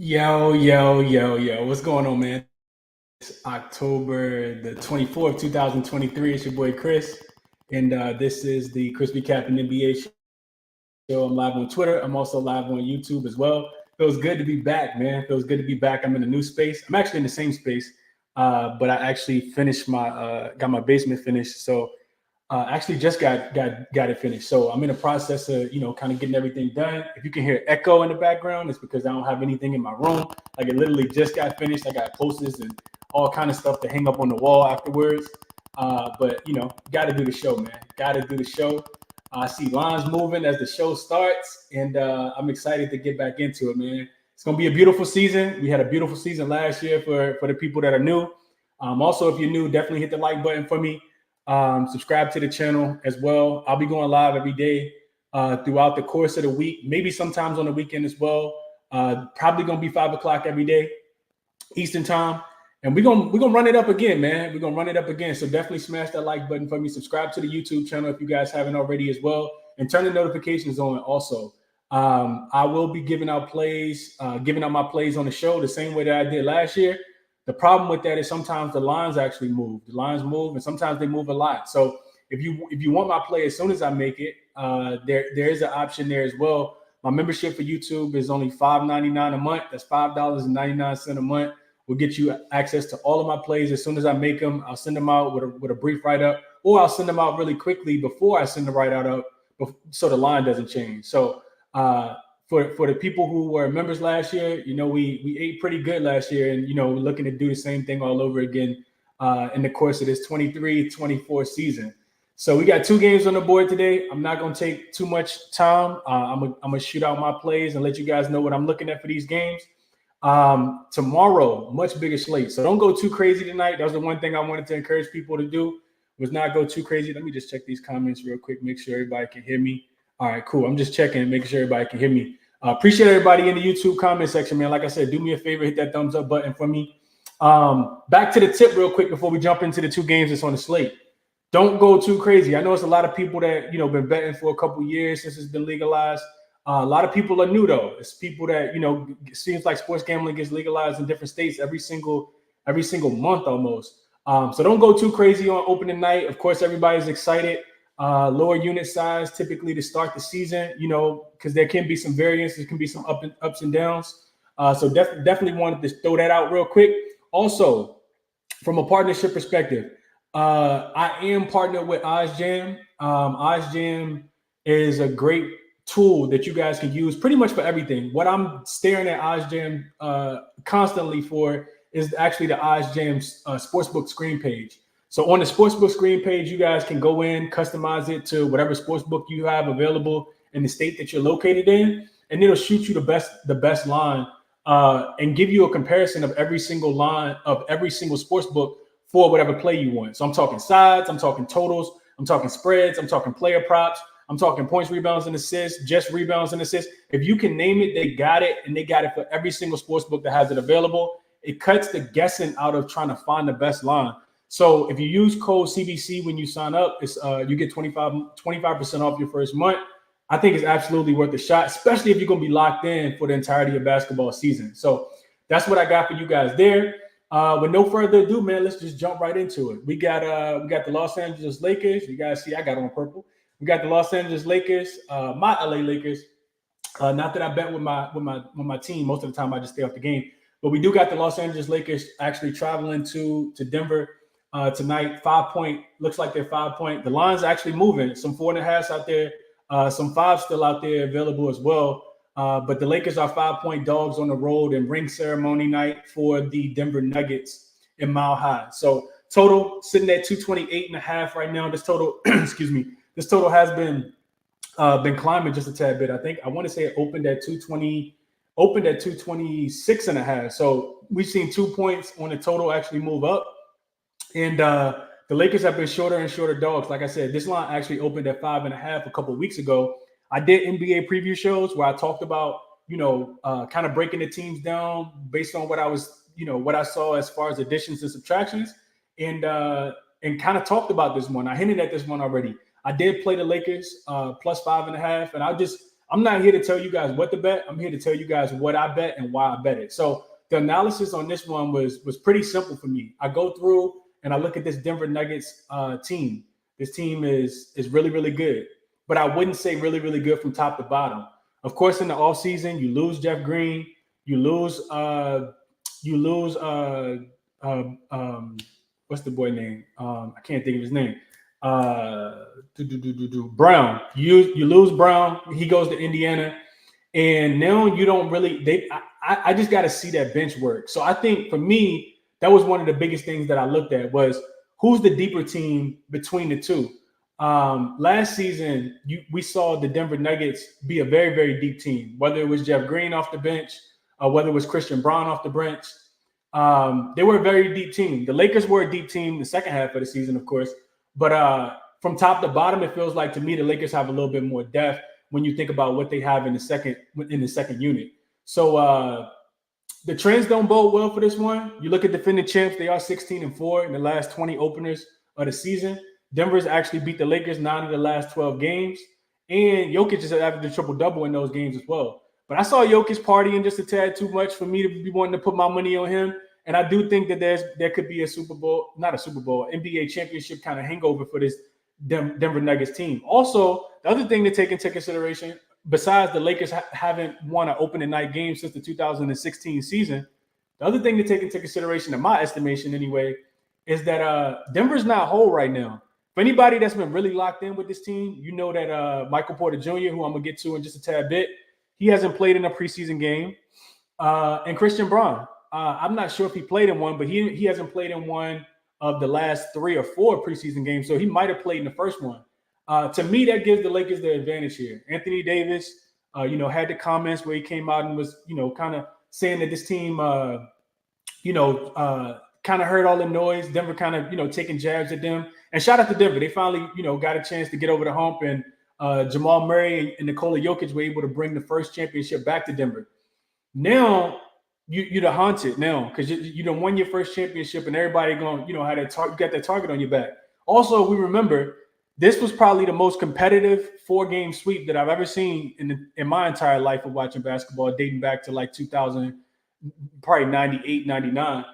Yo, yo, yo, yo. What's going on, man? It's October the 24th, 2023. It's your boy Chris. And this is the ChrisBeCappinn NBA show. I'm live on Twitter. I'm also live on YouTube as well. Feels good to be back, man. Feels good to be back. I'm in a new space. I'm actually in the same space, but I actually finished got my basement finished. So actually just got it finished. So I'm in the process of kind of getting everything done. If you can hear echo in the background, it's because I don't have anything in my room. Like it literally just got finished. I got posters and all kind of stuff to hang up on the wall afterwards. But got to do the show, man. Got to do the show. I see lines moving as the show starts, and I'm excited to get back into it, man. It's gonna be a beautiful season. We had a beautiful season last year for the people that are new. Also, if you're new, definitely hit the like button for me. Subscribe to the channel as well. I'll be going live every day throughout the course of the week, maybe sometimes on the weekend as well. Probably gonna be 5 o'clock every day, Eastern time. And we're gonna run it up again, man. We're gonna run it up again. So definitely smash that like button for me. Subscribe to the YouTube channel if you guys haven't already as well, and turn the notifications on also. I will be giving out my plays on the show the same way that I did last year. The problem with that is sometimes the lines actually move. The lines move, and sometimes they move a lot. So if you want my play as soon as I make it, there is an option there as well. My membership for YouTube is only $5.99 a month. That's $5.99 a month. Will get you access to all of my plays as soon as I make them. I'll send them out with a brief write up, or I'll send them out really quickly before I send the write out up, so the line doesn't change. So for the people who were members last year, we ate pretty good last year, and we're looking to do the same thing all over again in the course of this 23-24 season. So we got 2 games on the board today. I'm not going to take too much time. I'm gonna shoot out my plays and let you guys know what I'm looking at for these games. Tomorrow, much bigger slate. So don't go too crazy tonight. That was the one thing I wanted to encourage people to do, was not go too crazy. Let me just check these comments real quick, make sure everybody can hear me. All right, cool. I'm just checking, making sure everybody can hear me. Appreciate everybody in the YouTube comment section, man. Like I said, do me a favor, hit that thumbs up button for me. Back to the tip real quick before we jump into the 2 games that's on the slate. Don't go too crazy. I know it's a lot of people that, been betting for a couple years since it's been legalized. A lot of people are new, though. It's people that, it seems like sports gambling gets legalized in different states every single month almost. So don't go too crazy on opening night. Of course, everybody's excited. Lower unit size typically to start the season, because there can be some variance. There can be some ups and downs. So definitely wanted to throw that out real quick. Also, from a partnership perspective, I am partnered with OzJam. OzJam is a great tool that you guys can use pretty much for everything. What I'm staring at OzJam constantly for is actually the OzJam Sportsbook screen page. So on the Sportsbook screen page, you guys can go in, customize it to whatever sportsbook you have available in the state that you're located in, and it'll shoot you the best line and give you a comparison of every single line of every single sportsbook for whatever play you want. So I'm talking sides, I'm talking totals, I'm talking spreads, I'm talking player props, I'm talking points, rebounds, and assists, just rebounds and assists. If you can name it, they got it, and they got it for every single sportsbook that has it available. It cuts the guessing out of trying to find the best line. So if you use code CBC when you sign up, it's you get 25% off your first month. I think it's absolutely worth a shot, especially if you're going to be locked in for the entirety of basketball season. So that's what I got for you guys there. With no further ado, man, let's just jump right into it. We got the Los Angeles Lakers. You guys see I got on purple. We got the Los Angeles Lakers, my LA Lakers. Not that I bet with my team. Most of the time I just stay off the game. But we do got the Los Angeles Lakers actually traveling to Denver tonight. 5-point, looks like they're 5-point. The line's actually moving. Some 4.5s out there, some 5s still out there available as well. But the Lakers are 5-point dogs on the road in ring ceremony night for the Denver Nuggets in Mile High. So total sitting at 228.5 right now. This total, excuse me, this total has been climbing just a tad bit. I want to say it opened at 226.5. So we've seen 2 points on the total actually move up. And the Lakers have been shorter and shorter dogs. Like I said, this line actually opened at 5.5 a couple of weeks ago. I did NBA preview shows where I talked about, kind of breaking the teams down based on what I saw as far as additions and subtractions, and kind of talked about this one. I hinted at this one already. I did play the Lakers plus 5.5, and I'm not here to tell you guys what to bet. I'm here to tell you guys what I bet and why I bet it. So the analysis on this one was pretty simple for me. I go through and I look at this Denver Nuggets team. This team is really, really good, but I wouldn't say really, really good from top to bottom. Of course, in the offseason, you lose Jeff Green, you lose what's the boy name? I can't think of his name. Brown. You lose Brown. He goes to Indiana, and now you don't really. I just got to see that bench work. So I think for me, that was one of the biggest things that I looked at was who's the deeper team between the two. Last season, we saw the Denver Nuggets be a very, very deep team, whether it was Jeff Green off the bench, whether it was Christian Braun off the bench. They were a very deep team. The Lakers were a deep team the second half of the season, of course. But from top to bottom, it feels like to me the Lakers have a little bit more depth when you think about what they have in the second unit. So the trends don't bode well for this one. You look at defending champs; they are 16-4 in the last 20 openers of the season. Denver's actually beat the Lakers 9 of the last 12 games, and Jokic is averaged a triple-double in those games as well. But I saw Jokic partying just a tad too much for me to be wanting to put my money on him. And I do think that there could be NBA championship kind of hangover for this Denver Nuggets team. Also, the other thing to take into consideration, besides the Lakers haven't won an opening night game since the 2016 season, the other thing to take into consideration, in my estimation anyway, is that Denver's not whole right now. For anybody that's been really locked in with this team, you know that Michael Porter Jr., who I'm going to get to in just a tad bit, he hasn't played in a preseason game. And Christian Braun, I'm not sure if he played in one, but he hasn't played in one of the last 3 or 4 preseason games. So he might have played in the first one. To me, that gives the Lakers the advantage here. Anthony Davis, had the comments where he came out and was, kind of saying that this team, kind of heard all the noise. Denver kind of, taking jabs at them. And shout out to Denver. They finally, got a chance to get over the hump. And Jamal Murray and Nikola Jokic were able to bring the first championship back to Denver. Now, you're the haunted now because you done won your first championship and everybody going, had that you got that target on your back. Also, we remember this was probably the most competitive 4-game sweep that I've ever seen in my entire life of watching basketball, dating back to like 2000, probably 98, 99.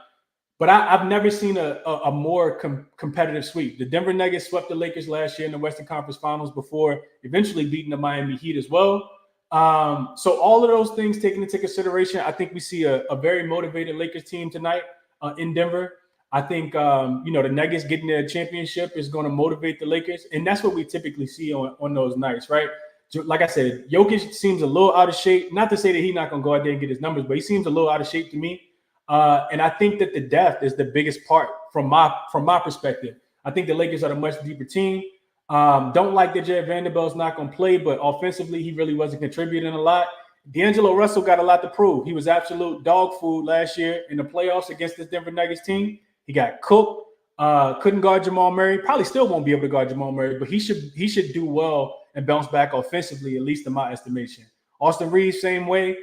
But I've never seen a more competitive sweep. The Denver Nuggets swept the Lakers last year in the Western Conference Finals before eventually beating the Miami Heat as well. So all of those things taken into consideration, I think we see a very motivated Lakers team tonight in Denver. I think, the Nuggets getting their championship is going to motivate the Lakers. And that's what we typically see on those nights, right? Like I said, Jokic seems a little out of shape. Not to say that he's not going to go out there and get his numbers, but he seems a little out of shape to me. And I think that the depth is the biggest part from my perspective. I think the Lakers are a much deeper team. Don't like that Jared Vanderbilt's not going to play, but offensively, he really wasn't contributing a lot. D'Angelo Russell got a lot to prove. He was absolute dog food last year in the playoffs against this Denver Nuggets team. He got cooked. Couldn't guard Jamal Murray. Probably still won't be able to guard Jamal Murray, but he should do well and bounce back offensively, at least in my estimation. Austin Reeves, same way.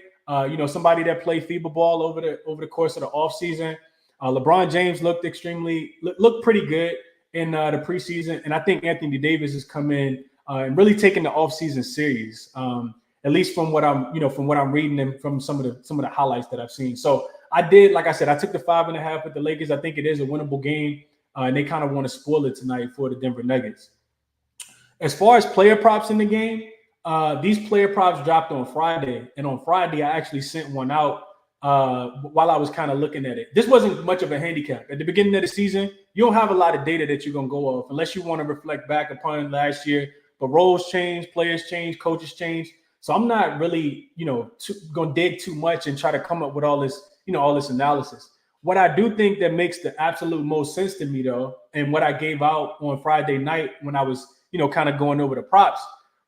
Somebody that played FIBA ball over the course of the offseason. LeBron James looked pretty good in the preseason, and I think Anthony Davis has come in and really taken the offseason serious. At least from what I'm reading and from some of the highlights that I've seen. So I did, like I said, I took the 5.5 with the Lakers. I think it is a winnable game, and they kind of want to spoil it tonight for the Denver Nuggets. As far as player props in the game, these player props dropped on Friday, and on Friday I actually sent one out while I was kind of looking at it. This wasn't much of a handicap. At the beginning of the season, you don't have a lot of data that you're going to go off unless you want to reflect back upon last year. But roles change, players change, coaches change. So I'm not really, going to dig too much and try to come up with all this analysis. What I do think that makes the absolute most sense to me, though, and what I gave out on Friday night when I was, kind of going over the props,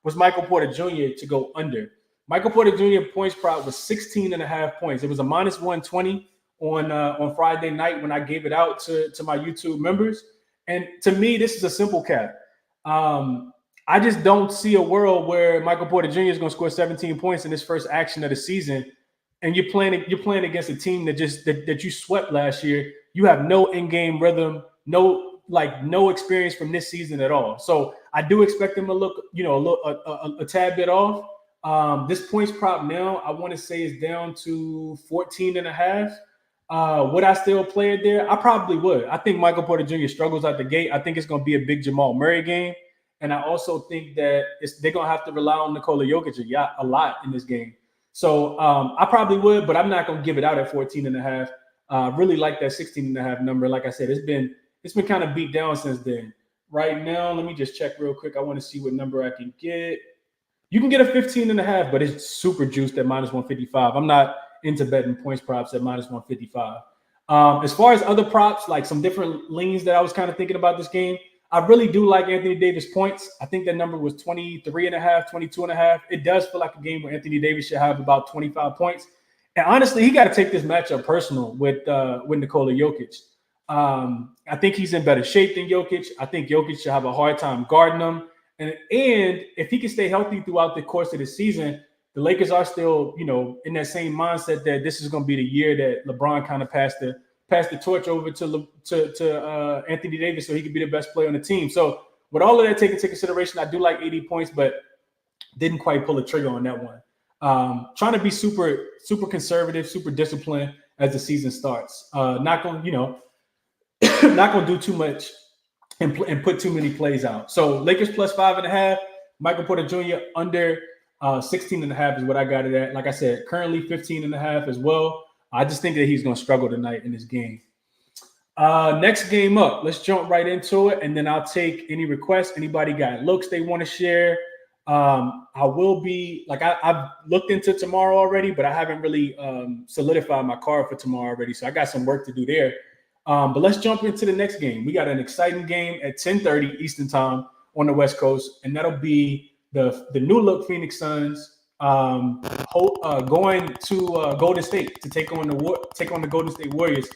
was Michael Porter Jr. to go under. Michael Porter Jr. points prop was 16.5 points. It was a minus 120 on Friday night when I gave it out to my YouTube members. And to me, this is a simple cap. I just don't see a world where Michael Porter Jr. is going to score 17 points in his first action of the season, and you're playing against a team that you swept last year. You have no in-game rhythm, no experience from this season at all. So I do expect him to look, a tad bit off. This points prop now, I want to say is down to 14.5. Would I still play it there? I probably would. I think Michael Porter Jr. struggles out the gate. I think it's going to be a big Jamal Murray game. And I also think that they're going to have to rely on Nikola Jokic a lot in this game. So I probably would, but I'm not going to give it out at 14.5. Really like that 16.5 number. Like I said, it's been kind of beat down since then. Right now, let me just check real quick. I want to see what number I can get. You can get a 15.5, but it's super juiced at minus 155. I'm not into betting points props at minus 155. As far as other props, like some different leans that I was kind of thinking about this game, I really do like Anthony Davis points. I think that number was 23.5, 22.5. It does feel like a game where Anthony Davis should have about 25 points. And honestly, he got to take this matchup personal with Nikola Jokic. I think he's in better shape than Jokic. I think Jokic should have a hard time guarding him. And if he can stay healthy throughout the course of the season, the Lakers are still, in that same mindset that this is going to be the year that LeBron kind of passed the torch over to Anthony Davis so he could be the best player on the team. So with all of that taken into consideration, I do like 80 points, but didn't quite pull a trigger on that one. Trying to be super, super conservative, super disciplined as the season starts. Not going to do too much and put too many plays out. So Lakers plus 5.5, Michael Porter Jr. under 16.5 is what I got it at. Like I said, currently 15.5 as well. I just think that he's going to struggle tonight in this game. Next game up, let's jump right into it, and then I'll take any requests. Anybody got looks they want to share? I will be I've looked into tomorrow already, but I haven't really solidified my card for tomorrow already. So I got some work to do there. But let's jump into the next game. We got an exciting game at 10:30 Eastern time on the West Coast, and that'll be the new look Phoenix Suns going to Golden State to take on the Golden State Warriors.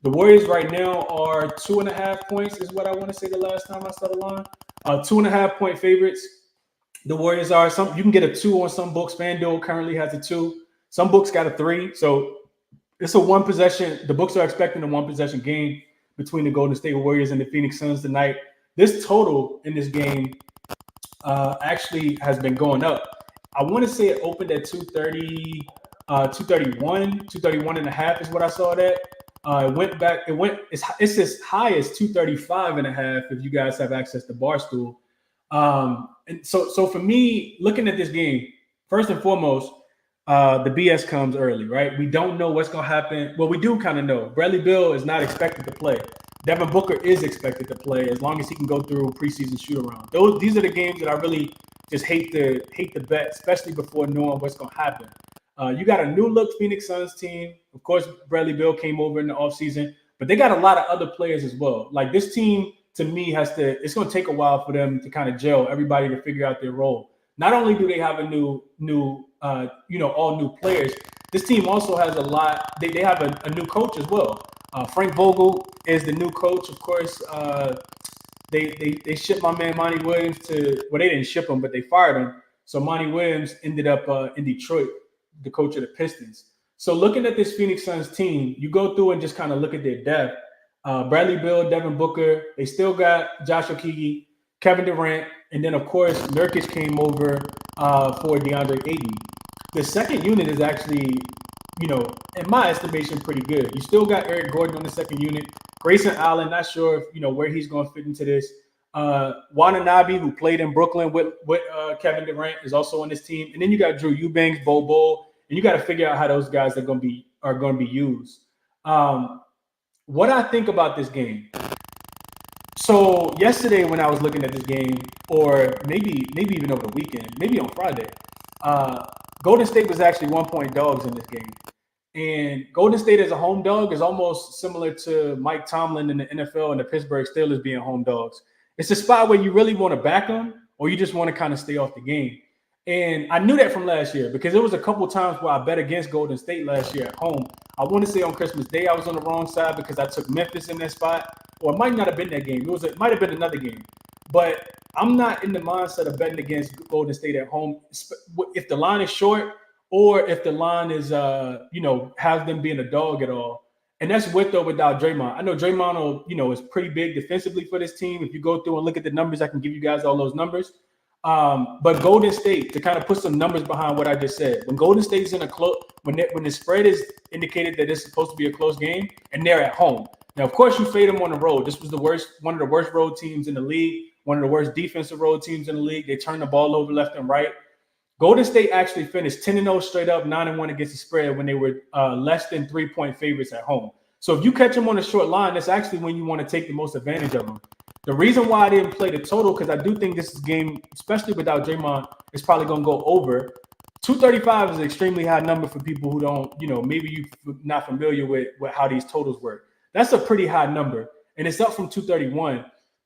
The Warriors right now are 2.5 points is what I want to say the last time I saw the line. 2.5 point favorites. The Warriors are you can get a 2 on some books. FanDuel currently has a 2. Some books got a 3. So it's a one possession. The books are expecting a one possession game between the Golden State Warriors and the Phoenix Suns tonight. This total in this game actually has been going up. I want to say it opened at 230, 231.5 is what I saw that. It went back. It's as high as 235.5 if you guys have access to Barstool. And so for me, looking at this game, first and foremost, the BS comes early, right? We don't know what's going to happen. Well, we do kind of know. Bradley Beal is not expected to play. Devin Booker is expected to play as long as he can go through preseason shoot-around. These are the games that I really just hate to bet, especially before knowing what's going to happen. You got a new look Phoenix Suns team. Of course, Bradley Beal came over in the offseason, but they got a lot of other players as well. Like this team, to me, it's going to take a while for them to kind of gel, everybody to figure out their role. Not only do they have a new all new players, this team also has a lot. They have a new coach as well. Frank Vogel is the new coach. Of course, they shipped my man Monty Williams they didn't ship him, but they fired him. So Monty Williams ended up in Detroit, the coach of the Pistons. So looking at this Phoenix Suns team, you go through and just kind of look at their depth. Bradley Beal, Devin Booker, they still got Josh Okogie, Kevin Durant, and then, of course, Nurkic came over for DeAndre Ayton. The second unit is actually, in my estimation, pretty good. You still got Eric Gordon on the second unit. Grayson Allen, not sure if, where he's going to fit into this. Watanabe, who played in Brooklyn with Kevin Durant, is also on this team. And then you got Drew Eubanks, Bol, and you got to figure out how those guys are going to be used. What I think about this game. So yesterday when I was looking at this game, or maybe even over the weekend, maybe on Friday, Golden State was actually 1-point dogs in this game. And Golden State as a home dog is almost similar to Mike Tomlin in the NFL and the Pittsburgh Steelers being home dogs. It's a spot where you really want to back them or you just want to kind of stay off the game. And I knew that from last year because there was a couple times where I bet against Golden State last year at home. I want to say on Christmas Day I was on the wrong side because I took Memphis in that spot. Or it might not have been that game. It might have been another game. But I'm not in the mindset of betting against Golden State at home if the line is short or if the line is, has them being a dog at all. And that's with or without Draymond. I know Draymond, is pretty big defensively for this team. If you go through and look at the numbers, I can give you guys all those numbers. But Golden State, to kind of put some numbers behind what I just said, when Golden State's in a close, when the spread is indicated that it's supposed to be a close game, and they're at home. Now, of course, you fade them on the road. This was one of the worst road teams in the league, one of the worst defensive road teams in the league. They turned the ball over left and right. Golden State actually finished 10-0 straight up, 9-1 against the spread when they were less than 3-point favorites at home. So if you catch them on a short line, that's actually when you want to take the most advantage of them. The reason why I didn't play the total, because I do think this game, especially without Draymond, is probably going to go over. 235 is an extremely high number for people who don't, maybe you're not familiar with how these totals work. That's a pretty high number, and it's up from 231.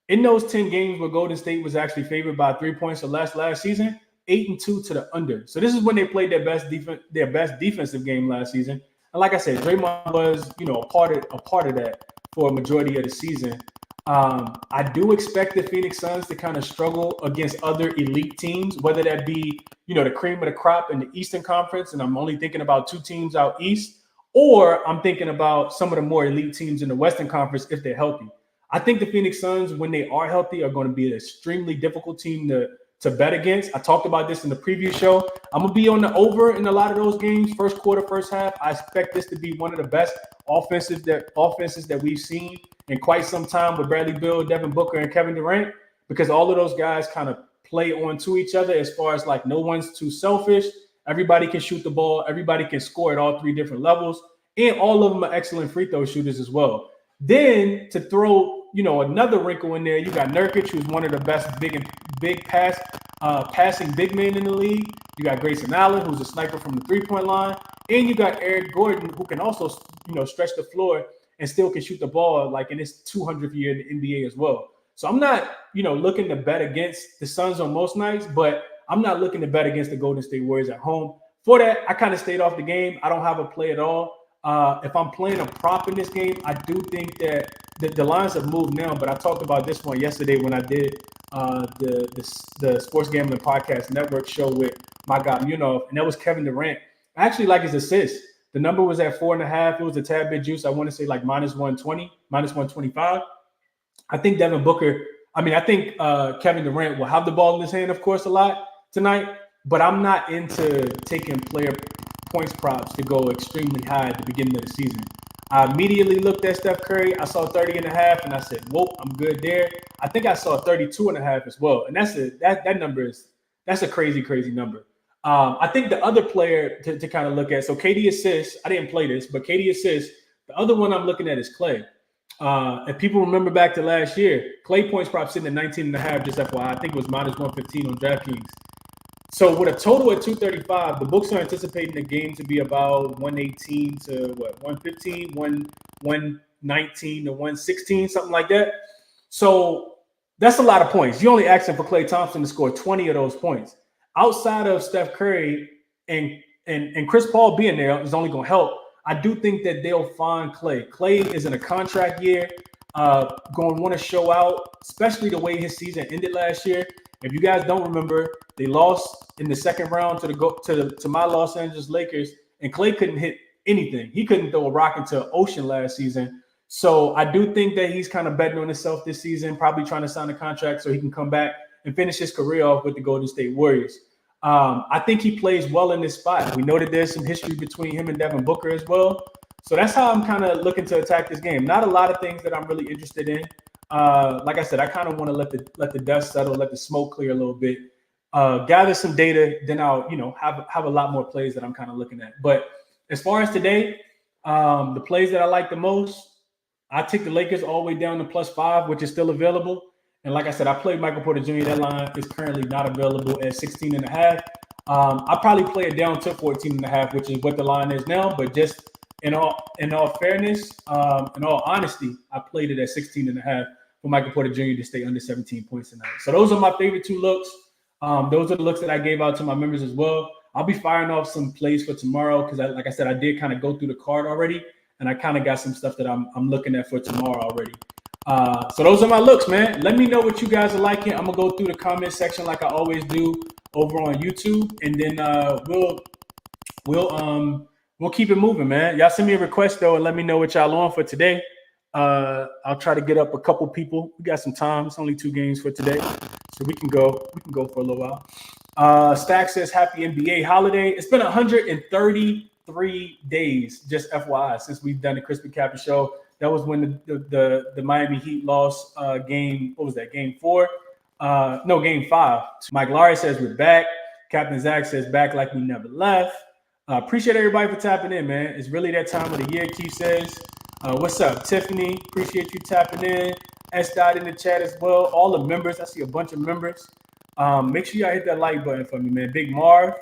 In those 10 games where Golden State was actually favored by 3 points or less last season, 8-2 to the under. So this is when they played their best defensive game last season. And like I said, Draymond was, a part of that for a majority of the season. I do expect the Phoenix Suns to kind of struggle against other elite teams, whether that be, the cream of the crop in the Eastern Conference, and I'm only thinking about 2 teams out east, or I'm thinking about some of the more elite teams in the Western Conference if they're healthy. I think the Phoenix Suns, when they are healthy, are going to be an extremely difficult team to bet against. I talked about this in the previous show. I'm going to be on the over in a lot of those games, first quarter, first half. I expect this to be one of the best offenses that we've seen in quite some time with Bradley Beal, Devin Booker, and Kevin Durant, because all of those guys kind of play onto each other as far as like no one's too selfish. Everybody can shoot the ball. Everybody can score at all 3 different levels. And all of them are excellent free throw shooters as well. Then to throw, another wrinkle in there, you got Nurkic, who's one of the best big passing big men in the league. You got Grayson Allen, who's a sniper from the 3-point line. And you got Eric Gordon, who can also, stretch the floor and still can shoot the ball like in his 200th year in the NBA as well. So I'm not, looking to bet against the Suns on most nights, but I'm not looking to bet against the Golden State Warriors at home. For that, I kind of stayed off the game. I don't have a play at all. If I'm playing a prop in this game, I do think that the lines have moved now, but I talked about this one yesterday when I did the Sports Gambling Podcast Network show with my guy, and that was Kevin Durant. I actually like his assists. The number was at 4.5. It was a tad bit juice. I want to say like minus 120, minus 125. I think Kevin Durant will have the ball in his hand, of course, a lot tonight, but I'm not into taking player points props to go extremely high at the beginning of the season. I immediately looked at Steph Curry. I saw 30.5, and I said, whoa, I'm good there. I think I saw 32.5 as well. And that number that's a crazy, crazy number. I think the other player to kind of look at, so KD assists, I didn't play this, but KD assists, the other one I'm looking at is Clay. If people remember back to last year, Clay points prop sitting at 19.5, just FYI. I think it was minus 115 on DraftKings. So with a total at 235, the books are anticipating the game to be about 118 to 115, 119 to 116, something like that. So that's a lot of points. You're only asking for Klay Thompson to score 20 of those points. Outside of Steph Curry and Chris Paul being there is only going to help. I do think that they'll find Klay. Klay is in a contract year, going to want to show out, especially the way his season ended last year. If you guys don't remember, they lost in the second round to my Los Angeles Lakers, and Klay couldn't hit anything. He couldn't throw a rock into an ocean last season. So I do think that he's kind of betting on himself this season, probably trying to sign a contract so he can come back and finish his career off with the Golden State Warriors. I think he plays well in this spot. We know that there's some history between him and Devin Booker as well. So that's how I'm kind of looking to attack this game. Not a lot of things that I'm really interested in. Like I said, I kind of want to let the dust settle, let the smoke clear a little bit, gather some data. Then I'll have a lot more plays that I'm kind of looking at. But as far as today, the plays that I like the most, I take the Lakers all the way down to +5, which is still available. And like I said, I played Michael Porter Jr. That line is currently not available at 16.5. I'll probably play it down to 14.5, which is what the line is now. But just in all fairness, in all honesty, I played it at 16.5 for Michael Porter Jr. to stay under 17 points tonight. So those are my favorite 2 looks. Those are the looks that I gave out to my members as well. I'll be firing off some plays for tomorrow because, like I said, I did kind of go through the card already, and I kind of got some stuff that I'm looking at for tomorrow already. So those are my looks, man. Let me know what you guys are liking. I'm gonna go through the comment section like I always do over on YouTube, and then we'll keep it moving, man. Y'all send me a request though, and let me know what y'all on for today. I'll try to get up a couple people. We got some time. It's only 2 games for today, So we can go for a little while. Stack says happy NBA holiday. It's been 133 days, just FYI, since we've done the ChrisBeCappinn show. That was when the Miami Heat lost game. What was that? Game 4? No, game 5. Mike Larry says we're back. Captain Zach says back like we never left. Appreciate everybody for tapping in, man. It's really that time of the year. Keith says, what's up, Tiffany? Appreciate you tapping in. S. Dot in the chat as well. All the members. I see a bunch of members. Make sure y'all hit that like button for me, man. Big Marv,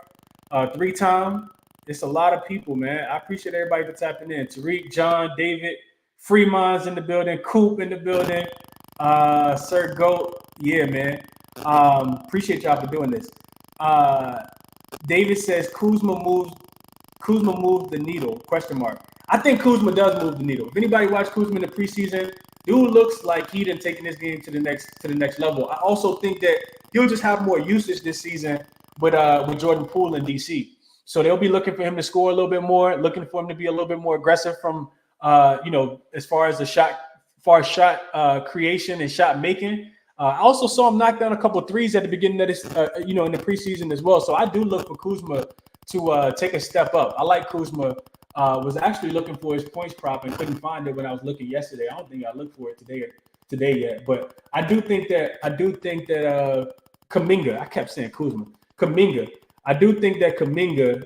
3-time. It's a lot of people, man. I appreciate everybody for tapping in. Tariq, John, David, Freemon's in the building. Coop in the building. Sir Goat. Yeah, man. Appreciate y'all for doing this. David says Kuzma moved the needle, ? I think Kuzma does move the needle. If anybody watched Kuzma in the preseason, dude looks like he done taken this game to the next level. I also think that he'll just have more usage this season with Jordan Poole in DC. So they'll be looking for him to score a little bit more, looking for him to be a little bit more aggressive from as far as shot creation and shot making. I also saw him knock down a couple of threes at the beginning of this, in the preseason as well. So I do look for Kuzma to take a step up. I like Kuzma. Was actually looking for his points prop and couldn't find it when I was looking yesterday. I don't think I looked for it today yet. But I do think that Kuminga. I kept saying Kuzma. Kuminga. I do think that Kuminga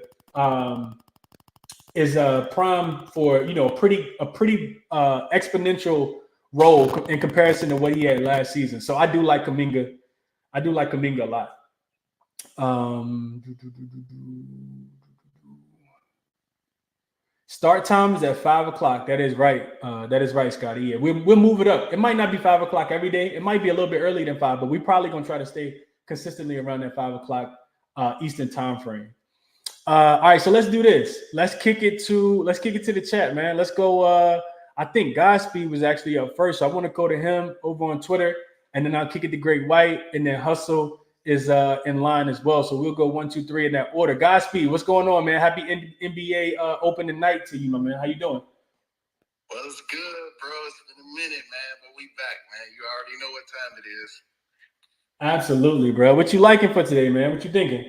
is prime for a pretty exponential role in comparison to what he had last season. So I do like Kuminga. I do like Kuminga a lot. Start time is at 5 o'clock. That is right. Scotty. Yeah, we'll move it up. It might not be 5 o'clock every day. It might be a little bit earlier than 5, but we're probably gonna try to stay consistently around that 5 o'clock Eastern time frame. All right, so let's do this. Let's kick it to the chat, man. Let's go. I think Godspeed was actually up first, so I want to go to him over on Twitter, and then I'll kick it to Great White, and then Hustle is in line as well. So we'll go 1, 2, 3 in that order. Godspeed, what's going on, man? Happy NBA opening night to you, my man. How you doing? Well, it's good, bro. It's been a minute, man, but we back, man. You already know what time it is. Absolutely, bro. What you liking for today, man? What you thinking?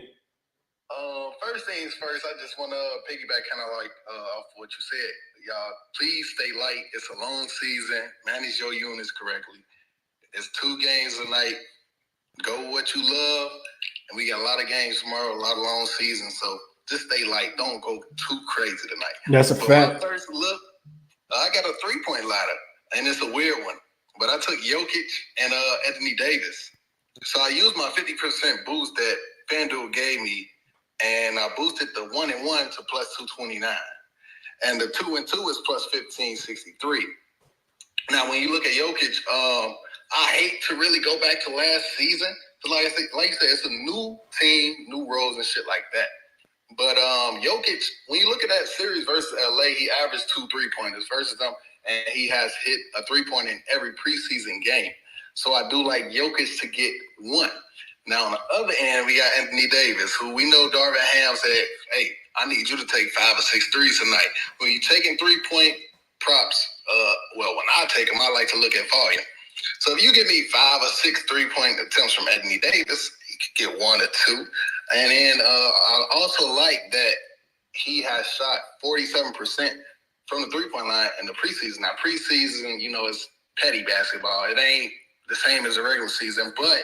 First things first, I just want to piggyback kind of off what you said. Y'all, please stay light. It's a long season. Manage your units correctly. It's 2 games a night. Go with what you love. And we got a lot of games tomorrow, a lot of long seasons. So just stay light. Don't go too crazy tonight. That's a fact. My first look, I got a 3-point ladder, and it's a weird one. But I took Jokic and Anthony Davis. So I used my 50% boost that FanDuel gave me, and I boosted the 1-1 to plus 229. And the 2-2 is plus 1563. Now, when you look at Jokic, I hate to really go back to last season. Like you said, it's a new team, new roles and shit like that. But Jokic, when you look at that series versus LA, he averaged 2 3-pointers versus them, and he has hit a 3-pointer in every preseason game. So I do like Jokic to get 1. Now, on the other end, we got Anthony Davis, who we know Darvin Ham said, hey, I need you to take 5 or 6 threes tonight. When you're taking 3-point props, when I take them, I like to look at volume. So if you give me 5 or 6 3-point attempts from Anthony Davis, he could get 1 or 2. And then I also like that he has shot 47% from the 3-point line in the preseason. Now, preseason, is petty basketball. It ain't the same as the regular season, but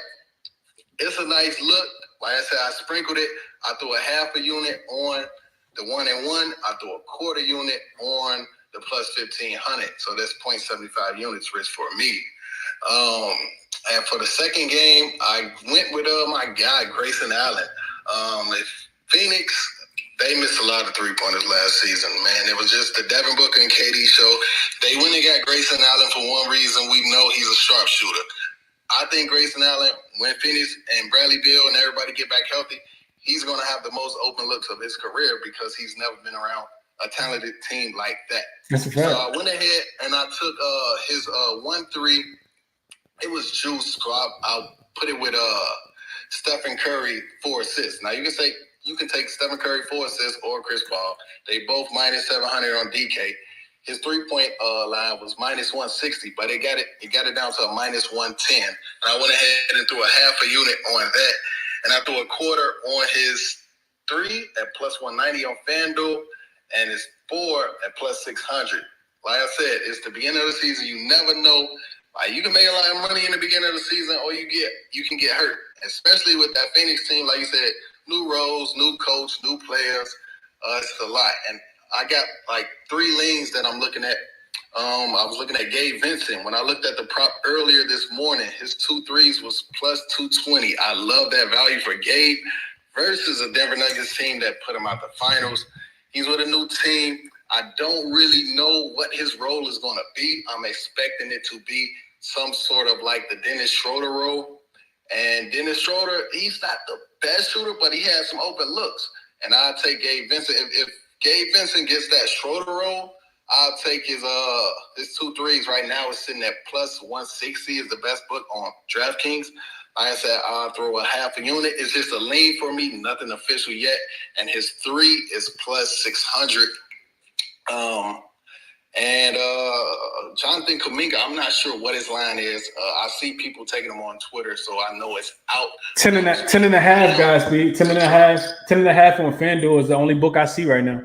it's a nice look. Like I said, I sprinkled it. I threw a half a unit on the 1-1. I threw a quarter unit on the plus 1,500. So that's 0.75 units rich for me. And for the second game, I went with my guy, Grayson Allen. Phoenix, they missed a lot of 3-pointers last season, man. It was just the Devin Booker and KD show. They went and got Grayson Allen for one reason. We know he's a sharpshooter. I think Grayson Allen, when Phoenix and Bradley Beal and everybody get back healthy, he's going to have the most open looks of his career because he's never been around a talented team like that. That's a fact. So I went ahead and I took his 1-3. It was juice, so I'll put it with Stephen Curry 4 assists. Now you can take Stephen Curry 4 assists or Chris Paul. They both minus 700 on DK. his 3-point line was minus 160, but it got it down to a minus 110. And I went ahead and threw a half a unit on that, and I threw a quarter on his 3 at plus 190 on FanDuel, and his 4 at plus 600. Like I said, it's the beginning of the season. You never know. Like, you can make a lot of money in the beginning of the season, or you can get hurt. Especially with that Phoenix team, like you said, new roles, new coach, new players. It's a lot. And I got like 3 leans that I'm looking at. I was looking at Gabe Vincent. When I looked at the prop earlier this morning, his 2 threes was plus 220. I love that value for Gabe versus a Denver Nuggets team that put him out the finals. He's with a new team. I don't really know what his role is going to be. I'm expecting it to be some sort of like the Dennis Schroeder role. And Dennis Schroeder, he's not the best shooter, but he has some open looks. And I'll take Gabe Vincent. If Gabe Vincent gets that Schroeder role, I'll take his 2 threes right now is sitting at plus 160 is the best book on DraftKings. Like I said, I'll throw a half a unit. It's just a lean for me, nothing official yet. And his 3 is plus 600. Jonathan Kuminga, I'm not sure what his line is. I see people taking him on Twitter, so I know it's out. 10 and a half, guys. 10 and a half on FanDuel is the only book I see right now.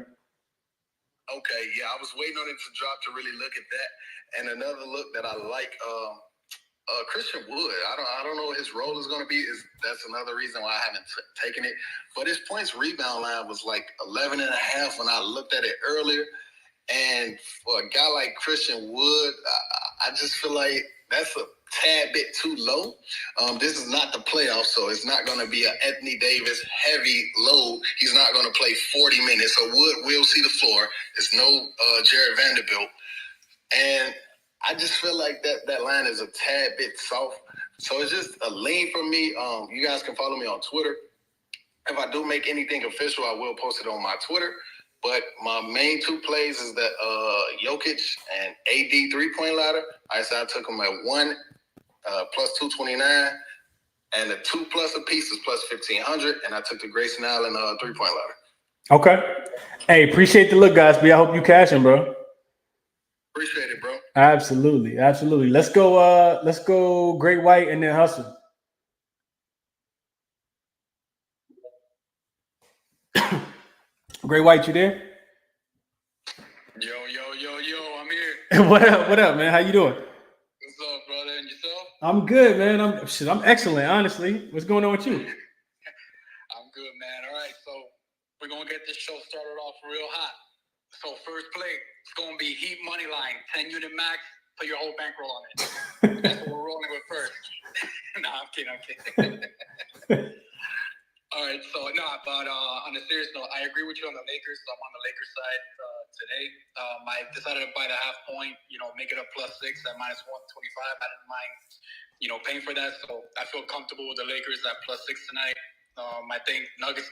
Okay, yeah, I was waiting on it to drop to really look at that. And another look that I like, Christian Wood. I don't know what his role is going to be. That's another reason why I haven't taken it. But his points rebound line was like 11 and a half when I looked at it earlier. And for a guy like Christian Wood, I just feel like that's a tad bit too low. This is not the playoffs, so it's not going to be an Anthony Davis heavy load. He's not going to play 40 minutes. So Wood will see the floor. There's no Jared Vanderbilt. And I just feel like that line is a tad bit soft. So it's just a lean for me. You guys can follow me on Twitter. If I do make anything official, I will post it on my Twitter. But my main 2 plays is the Jokic and AD 3-point ladder. I took them at 1 plus 229, and the 2 plus a piece is plus 1,500, and I took the Grayson Allen 3-point ladder. Okay. Hey, appreciate the look, guys. I hope you cashing, bro. Appreciate it, bro. Absolutely. Let's go Great White and then Hustle. Great White, you there? Yo, I'm here. What up, man? How you doing? What's up, brother? And yourself? I'm good, man. I'm excellent, honestly. What's going on with you? I'm good, man. All right, so we're going to get this show started off real hot. So first play, it's going to be Heat money line, 10-unit max, put your whole bankroll on it. That's what we're rolling with first. Nah, I'm kidding. All right, so but on a serious note, I agree with you on the Lakers. So I'm on the Lakers side today. I decided to buy the half point, make it a plus 6 at minus 125. I didn't mind, paying for that. So I feel comfortable with the Lakers at plus 6 tonight. I think Nuggets,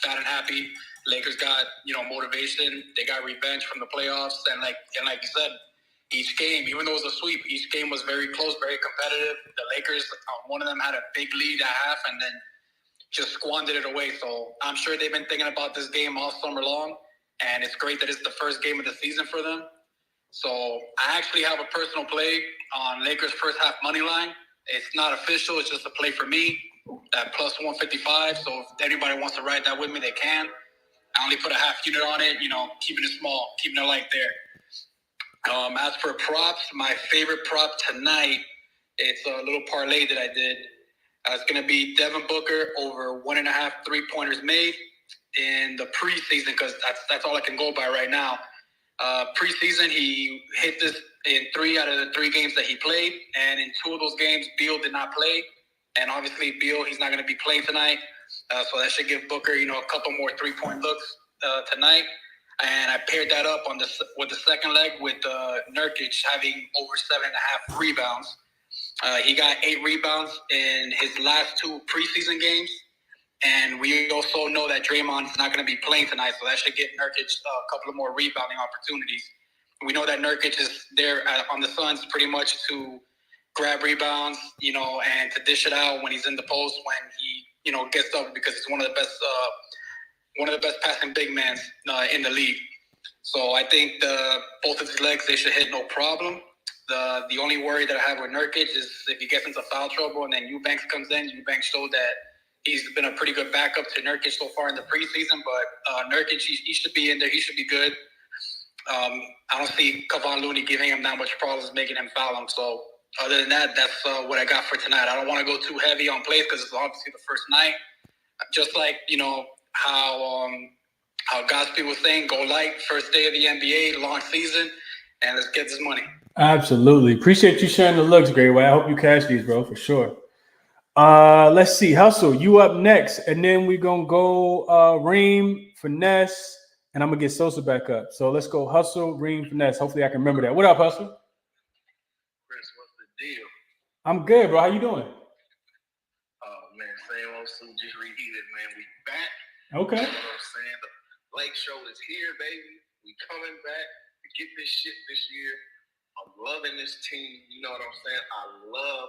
fat and happy. Lakers got, motivation. They got revenge from the playoffs. And like you said, each game, even though it was a sweep, each game was very close, very competitive. The Lakers, one of them had a big lead at half and then just squandered it away. So I'm sure they've been thinking about this game all summer long, and it's great that it's the first game of the season for them. So I actually have a personal play on Lakers first half money line. It's not official. It's just a play for me at plus 155. So if anybody wants to ride that with me, they can. I only put a half unit on it, keeping it small, keeping it light there. As for props, my favorite prop tonight, it's a little parlay that I did. It's going to be Devin Booker over 1.5 3-pointers made in the preseason, because that's all I can go by right now. Preseason, he hit this in 3 out of the 3 games that he played, and in 2 of those games, Beal did not play. And obviously, Beal, he's not going to be playing tonight, so that should give Booker, a couple more 3-point looks tonight. And I paired that up with the second leg with Nurkic having over 7.5 rebounds. He got 8 rebounds in his last 2 preseason games. And we also know that Draymond is not going to be playing tonight, so that should get Nurkic a couple of more rebounding opportunities. We know that Nurkic is there on the Suns pretty much to grab rebounds, and to dish it out when he's in the post when he, gets up, because he's one of the best passing big men in the league. So I think both of his legs, they should hit no problem. The only worry that I have with Nurkic is if he gets into foul trouble and then Eubanks comes in. Eubanks showed that he's been a pretty good backup to Nurkic so far in the preseason, but Nurkic, he should be in there. He should be good. I don't see Kevon Looney giving him that much problems making him foul him. So other than that, that's what I got for tonight. I don't want to go too heavy on plays because it's obviously the first night. Just like, how Godspeed was saying, go light, first day of the NBA, long season, and let's get this money. Absolutely. Appreciate you sharing the looks, Great Way. I hope you cash these, bro, for sure. Let's see. Hustle, you up next. And then we're going to go Reem, Finesse, and I'm going to get Sosa back up. So let's go Hustle, Reem, Finesse. Hopefully I can remember that. What up, Hustle? Chris, what's the deal? I'm good, bro. How you doing? Oh, man, same old suit, just reheated, man. We back. Okay. You know what I'm saying? The Lake Show is here, baby. We coming back to get this shit this year. I'm loving this team. You know what I'm saying? I love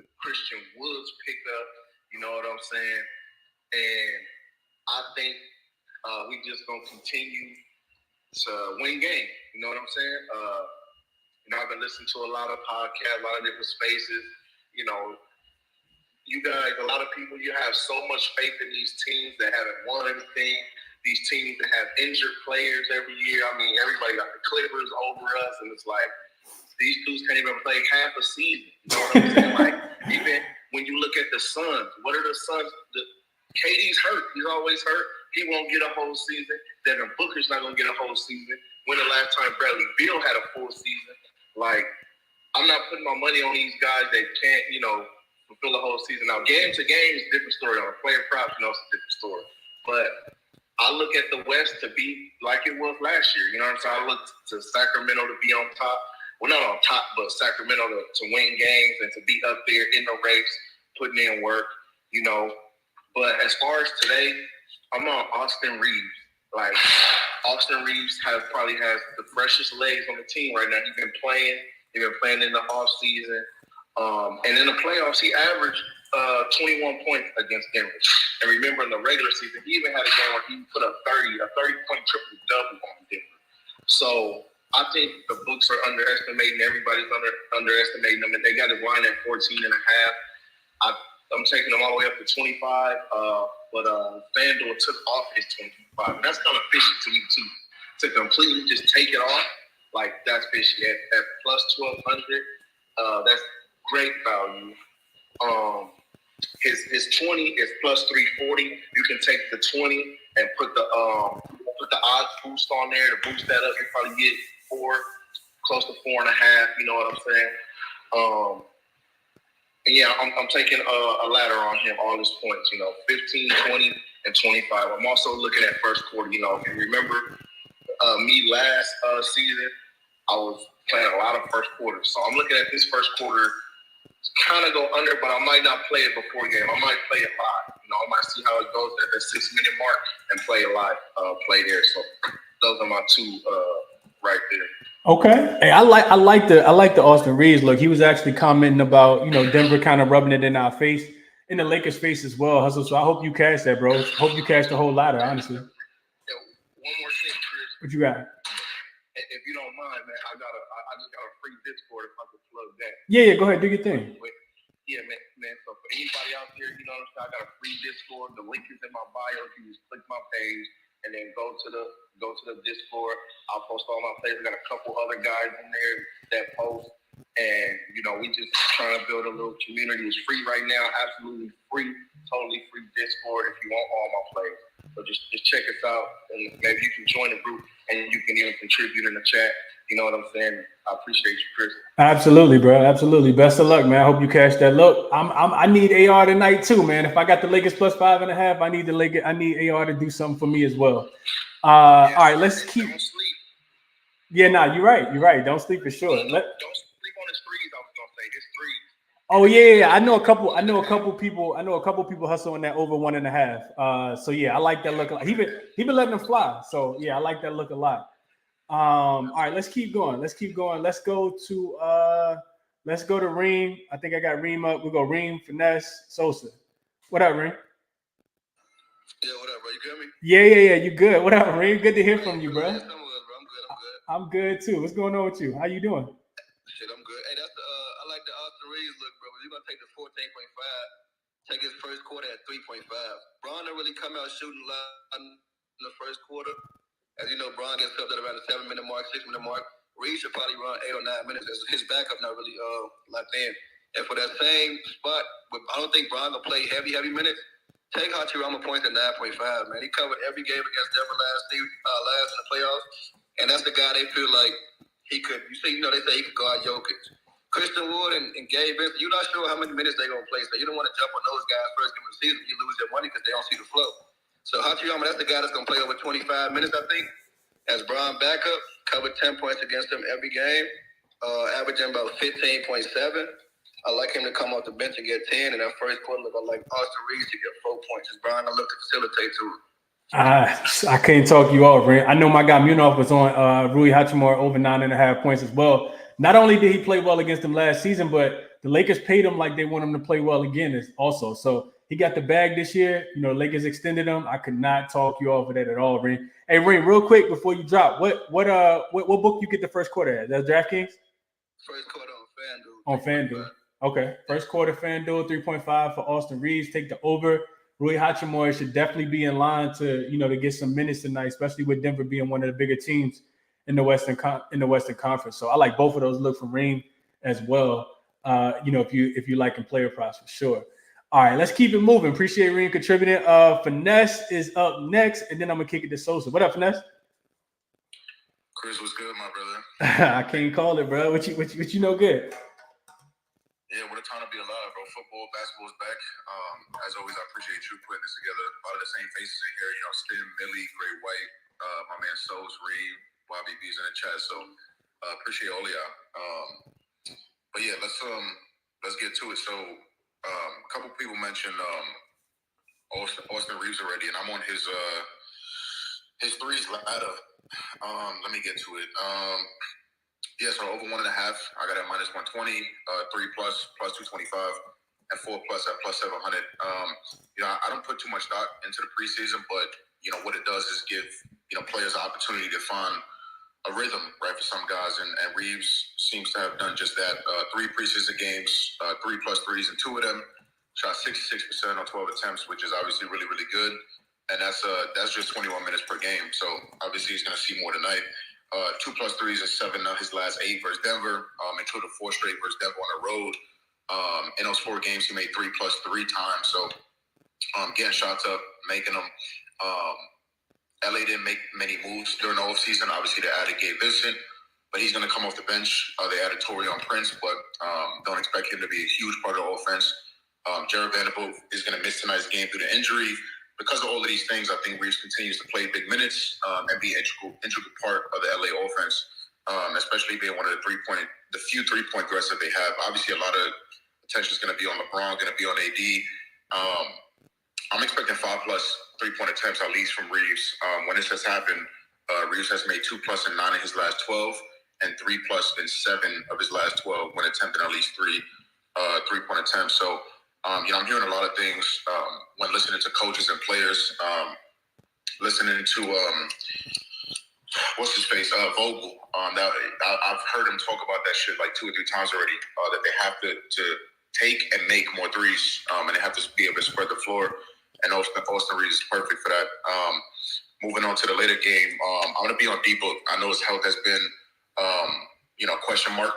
the Christian Woods pickup. You know what I'm saying? And I think we just going to continue to win games. You know what I'm saying? I've been listening to a lot of podcasts, a lot of different spaces. You guys, a lot of people, you have so much faith in these teams that haven't won anything. These teams that have injured players every year. I mean, everybody got the Clippers over us, and it's like these dudes can't even play half a season. You know what I'm saying? Like, even when you look at the Suns, what are the Suns? KD's hurt. He's always hurt. He won't get a whole season. Devin Booker's not going to get a whole season. When the last time Bradley Beal had a full season? Like, I'm not putting my money on these guys that can't, fulfill a whole season. Now, game to game is a different story. On a player props, it's a different story. But I look at the West to be like it was last year. You know what I'm saying? I look to Sacramento to be on top. Well, not on top, but Sacramento to win games and to be up there in the race, putting in work, But as far as today, I'm on Austin Reeves. Like, Austin Reeves probably has the freshest legs on the team right now. He's been playing in the offseason. And in the playoffs, he averaged 21 points against Denver. And remember, in the regular season, he even had a game where he put up a 30-point triple-double on Denver. So I think the books are underestimating. Everybody's underestimating them. And they got his line at 14.5. I'm taking them all the way up to 25. But FanDuel took off his 25. And that's kind of fishy to me, too. To completely just take it off, like, that's fishy. At plus 1,200, that's great value. His 20 is plus 340. You can take the 20 and put the odds boost on there to boost that up. You probably get close to 4.5. You know what I'm saying? And yeah, I'm taking a ladder on him. All his points, 15, 20, and 25. I'm also looking at first quarter. If you remember me last season, I was playing a lot of first quarters. So I'm looking at this first quarter. Kind of go under, but I might not play it before game. I might play it live. I might see how it goes at the 6-minute mark and play a live play there. So those are my two right there. Okay. Hey, I like the Austin Reeves look. He was actually commenting about Denver kind of rubbing it in our face, in the Lakers' face as well, Hustle. So I hope you cash that, bro. Hope you cash the whole ladder, honestly. Yo, one more thing, Chris. What you got? If you don't mind, man, I just got a free Discord if I could plug that. Yeah, go ahead, do your thing. Yeah, man. So for anybody out there, I got a free Discord. The link is in my bio. If you just click my page and then go to the Discord, I'll post all my plays. I got a couple other guys in there that post, and we just trying to build a little community. It's free right now, absolutely free, totally free Discord if you want all my plays. So just check us out, and maybe you can join the group, and you can even contribute in the chat. You know what I'm saying? I appreciate you, Chris. Absolutely, bro. Absolutely. Best of luck, man. I hope you cash that. Look, I need AR tonight too, man. If I got the Lakers plus 5.5, I need AR to do something for me as well. All right, let's keep. Don't sleep. Yeah, you're right. You're right. Don't sleep for sure. Don't sleep on his threes. I was gonna say his threes. Oh yeah. I know a couple people hustling that over 1.5. So yeah, I like that look a lot. He been letting them fly. So yeah, I like that look a lot. All right, let's keep going. Let's go to Reem. I think I got Reem up. We'll go Reem, Finesse, Sosa. What up, Reem? Yeah, what up, bro? You got me? Yeah. You good? What up, Reem? Good to hear from you, bro. Some of us, I'm good too. What's going on with you? How you doing? Shit, I'm good. Hey, that's the I like the Austin Reeves look, bro. You're gonna take the 14.5, take his first quarter at 3.5. Bron don't really come out shooting loud in the first quarter. As you know, Bron gets up at around the 7-minute mark, 6-minute mark. Reeves should probably run 8 or 9 minutes. As his backup not really locked in. And for that same spot, I don't think Bron will play heavy minutes. Take Hachirama points at 9.5, man. He covered every game against Denver last in the playoffs. And that's the guy they feel like he could. They say he could guard Jokic. Christian Wood and Gabe Vincent, you're not sure how many minutes they're going to play. So you don't want to jump on those guys first game of the season. You lose your money because they don't see the flow. So Hachirama, that's the guy that's going to play over 25 minutes, I think. As Bron backup, covered 10 points against them every game, averaging about 15.7. I like him to come off the bench and get 10. In that first quarter, I like Austin Reeves to get 4 points. As Bron, I look to facilitate to him. I can't talk you off, Ren. I know my guy Munaf was on Rui Hachimura over 9.5 points as well. Not only did he play well against them last season, but the Lakers paid him like they want him to play well again also. So he got the bag this year. Lakers extended him. I could not talk you off of that at all, Ren. Hey, Ren, real quick before you drop, what book you get the first quarter at? That's DraftKings? First quarter on FanDuel. On FanDuel. Okay. First quarter FanDuel, 3.5 for Austin Reeves. Take the over. Rui Hachimura should definitely be in line to get some minutes tonight, especially with Denver being one of the bigger teams in the Western Conference. So I like both of those look from Reem as well. If you like in player props for sure. All right, let's keep it moving. Appreciate Reem contributing. Finesse is up next, and then I'm gonna kick it to Sosa. What up, Finesse? Chris, what's good, my brother? I can't call it, bro. What you know good? Yeah, what a time to be alive, bro. Football, basketball's back. As always, I appreciate you putting this together. A lot of the same faces in here. Stim, Millie, Great White, my man Sos, Reed, Bobby B's in the chat. So appreciate all of y'all. But yeah, let's get to it. So a couple people mentioned Austin Reeves already, and I'm on his threes ladder. Let me get to it. Yeah, so over 1.5. I got at minus 120, 3 plus 225, and 4 plus at plus 700. I don't put too much thought into the preseason, but what it does is give players an opportunity to find a rhythm, right, for some guys, and Reeves seems to have done just that. 3 preseason games, 3 plus threes, and 2 of them shot 66% on 12 attempts, which is obviously really, really good. And that's just 21 minutes per game. So obviously he's going to see more tonight. 2 plus threes and 7 of his last 8 versus Denver, and 2 to 4 straight versus Denver on the road. In those 4 games, he made 3 plus 3 times. So getting shots up, making them. LA didn't make many moves during the offseason. Obviously, they added Gabe Vincent, but he's going to come off the bench. They added Torian Prince, but don't expect him to be a huge part of the offense. Jared Vanderbilt is going to miss tonight's game due to injury. Because of all of these things, I think Reeves continues to play big minutes and be an integral part of the LA offense, especially being one of the few three-point threats that they have. Obviously, a lot of attention is going to be on LeBron, going to be on AD. I'm expecting 5 plus 3-point attempts at least from Reeves. When this has happened, Reeves has made 2 plus and 9 in his last 12, and 3 plus and 7 of his last 12 when attempting at least 3 3-point attempts. So. I'm hearing a lot of things when listening to coaches and players, listening to what's his face, Vogel. I've heard him talk about that shit like 2 or 3 times already. That they have to take and make more threes, and they have to be able to spread the floor. And Austin Reeves is perfect for that. Moving on to the later game, I'm going to be on D-Book. I know his health has been, question mark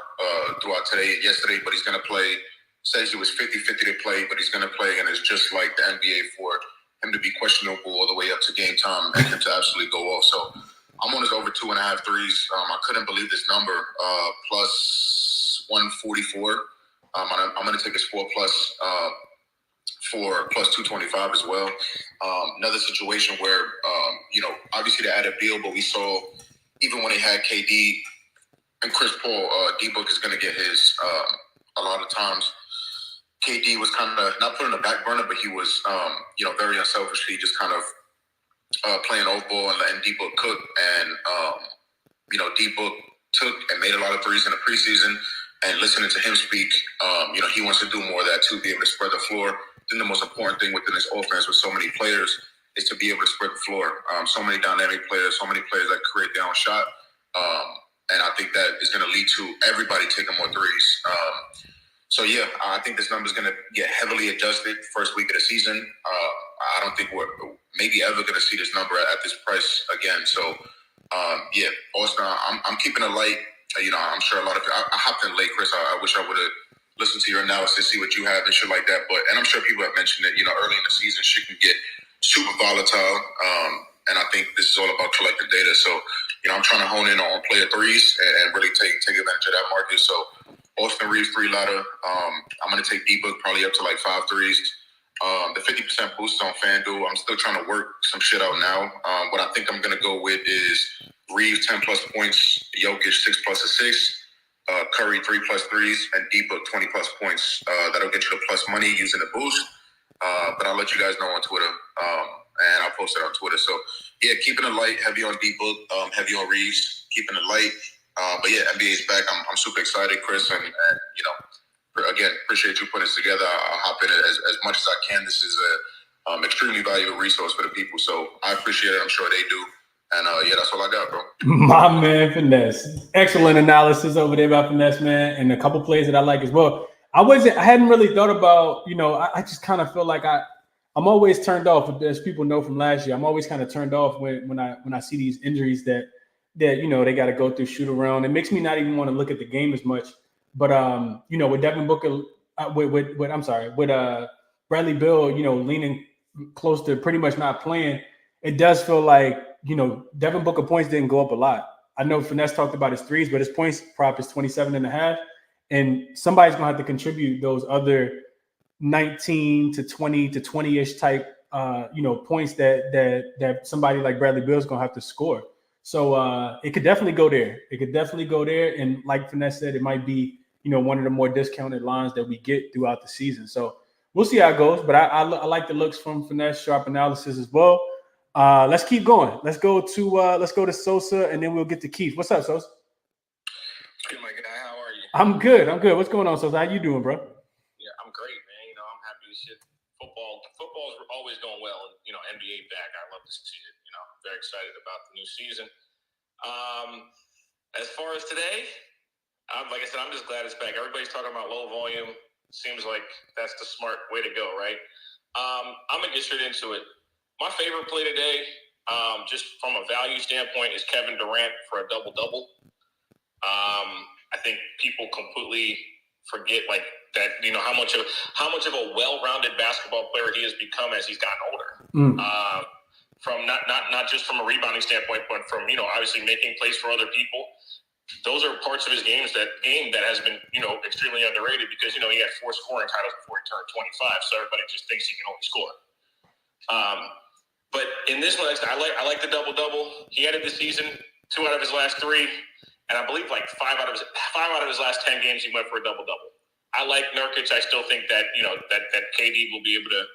throughout today and yesterday, but he's going to play. Says he was 50-50 to play, but he's going to play, and it's just like the NBA for him to be questionable all the way up to game time and him to absolutely go off. So I'm on his over 2.5 threes. I couldn't believe this number, plus 144. I'm going to take his 4 plus for plus 225 as well. Another situation where, obviously they added Beal, but we saw even when they had KD and Chris Paul, D-Book is going to get his a lot of times. KD was kind of not put on the back burner, but he was, very unselfishly just kind of playing off ball and letting D-Book cook. And, D-Book took and made a lot of threes in the preseason. And listening to him speak, he wants to do more of that too, be able to spread the floor. I think the most important thing within this offense with so many players is to be able to spread the floor. So many dynamic players, so many players that create their own shot. And I think that is going to lead to everybody taking more threes. So, yeah, I think this number is going to get heavily adjusted first week of the season. I don't think we're maybe ever going to see this number at this price again. So, yeah, Austin, I'm keeping it light. I'm sure a lot of I hopped in late, Chris. I wish I would have listened to your analysis, see what you have and shit like that. And I'm sure people have mentioned that, early in the season, shit can get super volatile. And I think this is all about collecting data. So, I'm trying to hone in on player threes and really take advantage of that market. So, Austin Reeves 3 ladder. I'm going to take D-Book probably up to like 5 threes. The 50% boost is on FanDuel. I'm still trying to work some shit out now. What I think I'm going to go with is Reeves 10 plus points, Jokic 6 plus assists, Curry 3 plus threes, and D-Book 20 plus points. That'll get you the plus money using the boost. But I'll let you guys know on Twitter. And I'll post it on Twitter. So, yeah, keeping it light, heavy on D-Book, heavy on Reeves, keeping it light. But, yeah, NBA's back. I'm super excited, Chris. And again, appreciate you putting this together. I'll hop in as much as I can. This is a extremely valuable resource for the people. So I appreciate it. I'm sure they do. And, yeah, that's all I got, bro. My man, Finesse. Excellent analysis over there by Finesse, man. And a couple plays that I like as well. I hadn't really thought about, I just kind of feel like I'm always turned off, as people know from last year. I'm always kind of turned off when I see these injuries that they got to go through shoot around. It makes me not even want to look at the game as much. But with Devin Booker, with Bradley Beal, leaning close to pretty much not playing, it does feel like Devin Booker points didn't go up a lot. I know Finesse talked about his threes, but his points prop is 27.5, and somebody's gonna have to contribute those other 19 to 20 to 20-ish type points that somebody like Bradley Beal is gonna have to score. So it could definitely go there. And like Finesse said, it might be one of the more discounted lines that we get throughout the season. So we'll see how it goes. But I like the looks from Finesse, sharp analysis as well. Let's keep going. Let's go to Sosa, and then we'll get to Keith. What's up, Sosa? Good, my guy. How are you? I'm good. What's going on, Sosa? How you doing, bro? Yeah, I'm great, man. I'm happy to see football's always going well, and NBA back. I love to see it. Very excited about the new season. As far as today, like I said, I'm just glad it's back. Everybody's talking about low volume. Seems like that's the smart way to go, right? I'm gonna get straight into it. My favorite play today, just from a value standpoint, is Kevin Durant for a double-double. I think people completely forget like that. How much of a well-rounded basketball player he has become as he's gotten older. From not just from a rebounding standpoint, but from obviously making plays for other people. Those are parts of his game that has been extremely underrated because he had 4 scoring titles before he turned 25, so everybody just thinks he can only score. But in this list, I like the double-double. He ended the season 2 out of his last 3, and I believe like 5 out of his last 10 games he went for a double-double. I like Nurkic. I still think that that KD will be able to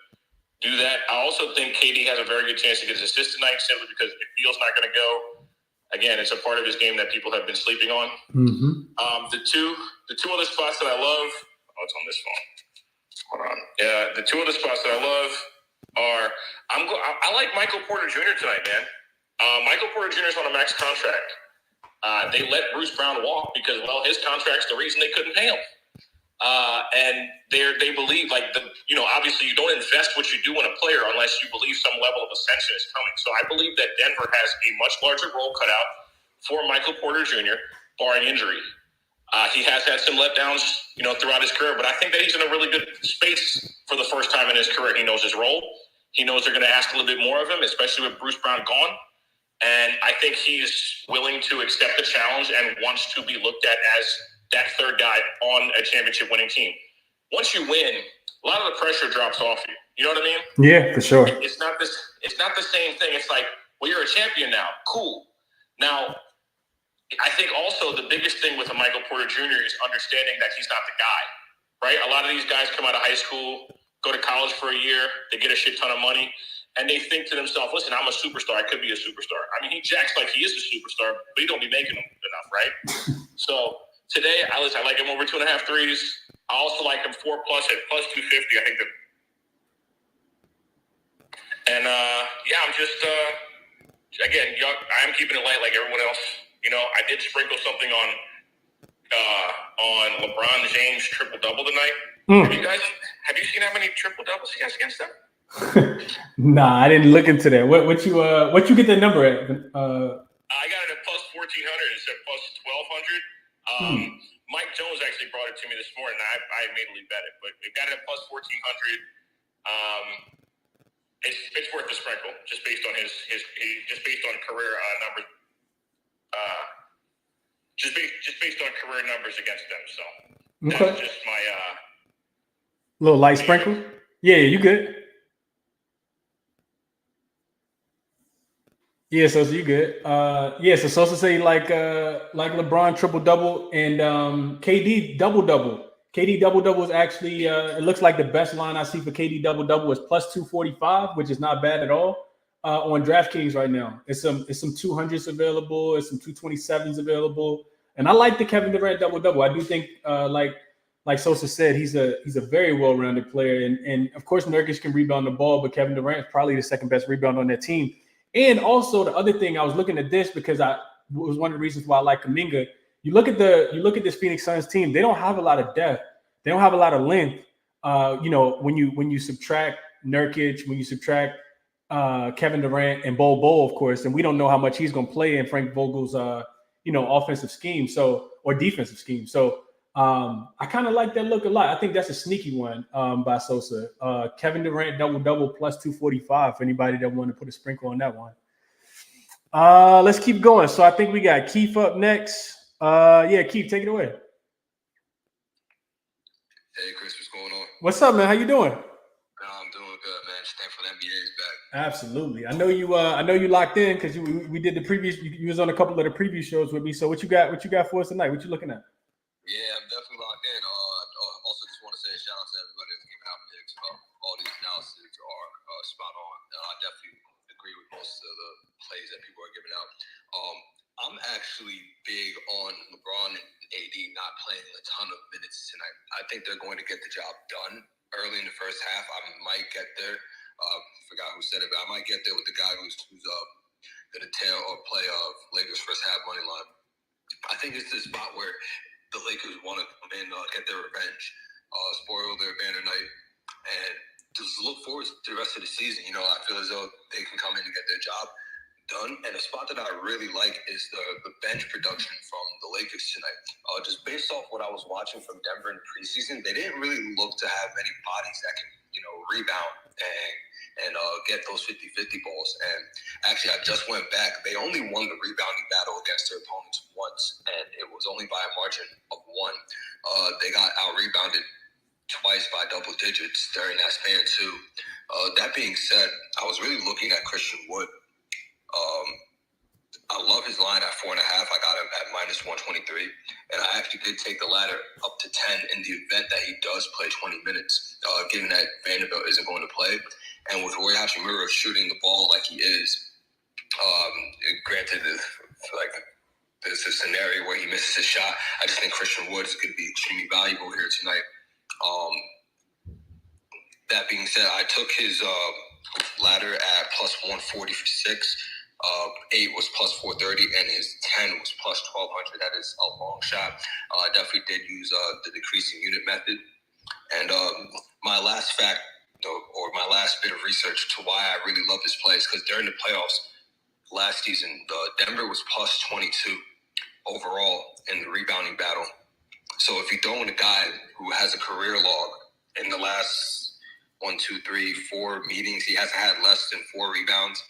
do that. I also think KD has a very good chance to get his assist tonight simply because if Beal's not going to go, again, it's a part of his game that people have been sleeping on. Mm-hmm. The two other spots that I love. Oh, it's on this phone. Hold on. Yeah, the 2 other spots that I love are I like Michael Porter Jr. tonight, man. Michael Porter Jr. is on a max contract. They let Bruce Brown walk because his contract's the reason they couldn't pay him. And they believe obviously you don't invest what you do in a player unless you believe some level of ascension is coming. So I believe that Denver has a much larger role cut out for Michael Porter Jr. barring injury. He has had some letdowns, throughout his career, but I think that he's in a really good space for the first time in his career. He knows his role. He knows they're going to ask a little bit more of him, especially with Bruce Brown gone. And I think he's willing to accept the challenge and wants to be looked at as that third guy on a championship winning team. Once you win, a lot of the pressure drops off you. You know what I mean? Yeah, for sure. It's not the same thing. It's like, well, you're a champion now. Cool. Now, I think also the biggest thing with a Michael Porter Jr. is understanding that he's not the guy, right? A lot of these guys come out of high school, go to college for a year, they get a shit ton of money, and they think to themselves, listen, I'm a superstar. I could be a superstar. I mean, he jacks like he is a superstar, but he don't be making them enough, right? So today, I like him over 2.5 threes. I also like him 4+ at plus 250. I think that, and I'm just again, I'm keeping it light like everyone else. I did sprinkle something on LeBron James triple-double tonight. Have you seen how many triple-doubles he has against them? Nah, I didn't look into that. What you get that number at? I got it at plus 1,400 instead of plus 1,200. Mike Jones actually brought it to me this morning. I immediately bet it, but it got it at plus 1,400. It's worth the sprinkle just based on his career numbers. Just based on career numbers against them. So that's just my little light sprinkle. Yeah, you good. Yeah, so you good. So Sosa say like LeBron triple double and KD double double. KD double double is actually it looks like the best line I see for KD double double is plus 245, which is not bad at all on DraftKings right now. It's some 200s available, it's some 227s available, and I like the Kevin Durant double double. I do think like Sosa said, he's a very well-rounded player, and of course Nurkic can rebound the ball, but Kevin Durant is probably the second best rebounder on that team. And also the other thing, I was looking at this because it was one of the reasons why I like Kuminga. You look at this Phoenix Suns team, they don't have a lot of depth. They don't have a lot of length. When you subtract Nurkic, when you subtract Kevin Durant and Bol, of course, and we don't know how much he's going to play in Frank Vogel's offensive scheme, or defensive scheme. So I kind of like that look a lot. I think that's a sneaky one by Sosa. Kevin Durant double plus 245 for anybody that want to put a sprinkle on that one. Let's keep going. So I think we got Keith up next. Keith, take it away. Hey, Chris, what's going on? What's up, man? How you doing? I'm doing good, man. Just thankful the NBA's back. Absolutely. I know you locked in because we did the previous. You was on a couple of the preview shows with me. So what you got for us tonight? What you looking at? Yeah, I'm definitely locked in. Also, just want to say a shout out to everybody that's giving out picks. All these analyses are spot on. I definitely agree with most of the plays that people are giving out. I'm actually big on LeBron and AD not playing a ton of minutes tonight. I think they're going to get the job done early in the first half. I might get there. Forgot who said it, but I might get there with the guy who's going to tell or play Lakers first half money line. I think it's the spot where the Lakers want to come in, get their revenge, spoil their banner night, and just look forward to the rest of the season. I feel as though they can come in and get their job done. And a spot that I really like is the bench production from the Lakers tonight. Just based off what I was watching from Denver in preseason, they didn't really look to have many bodies that can, rebound and get those 50-50 balls. And actually, I just went back. They only won the rebounding battle against their opponents once, and it was only by a margin of one. They got out-rebounded twice by double digits during that span, too. That being said, I was really looking at Christian Wood. I love his line at 4.5. I got him at minus 123. And I actually did take the ladder up to 10 in the event that he does play 20 minutes, given that Vanderbilt isn't going to play. And with Roy Hachimura shooting the ball like he is, granted, there's a scenario where he misses his shot. I just think Christian Wood is going to be extremely valuable here tonight. That being said, I took his ladder at plus 140 for 6. 8 was plus 430, and his 10 was plus 1200. That is a long shot. I definitely did use the decreasing unit method. And my last fact, or my last bit of research to why I really love this play is because during the playoffs last season, Denver was plus 22 overall in the rebounding battle. So if you throw in a guy who has a career log in the last 1, 2, 3, 4 meetings, he hasn't had less than 4 rebounds.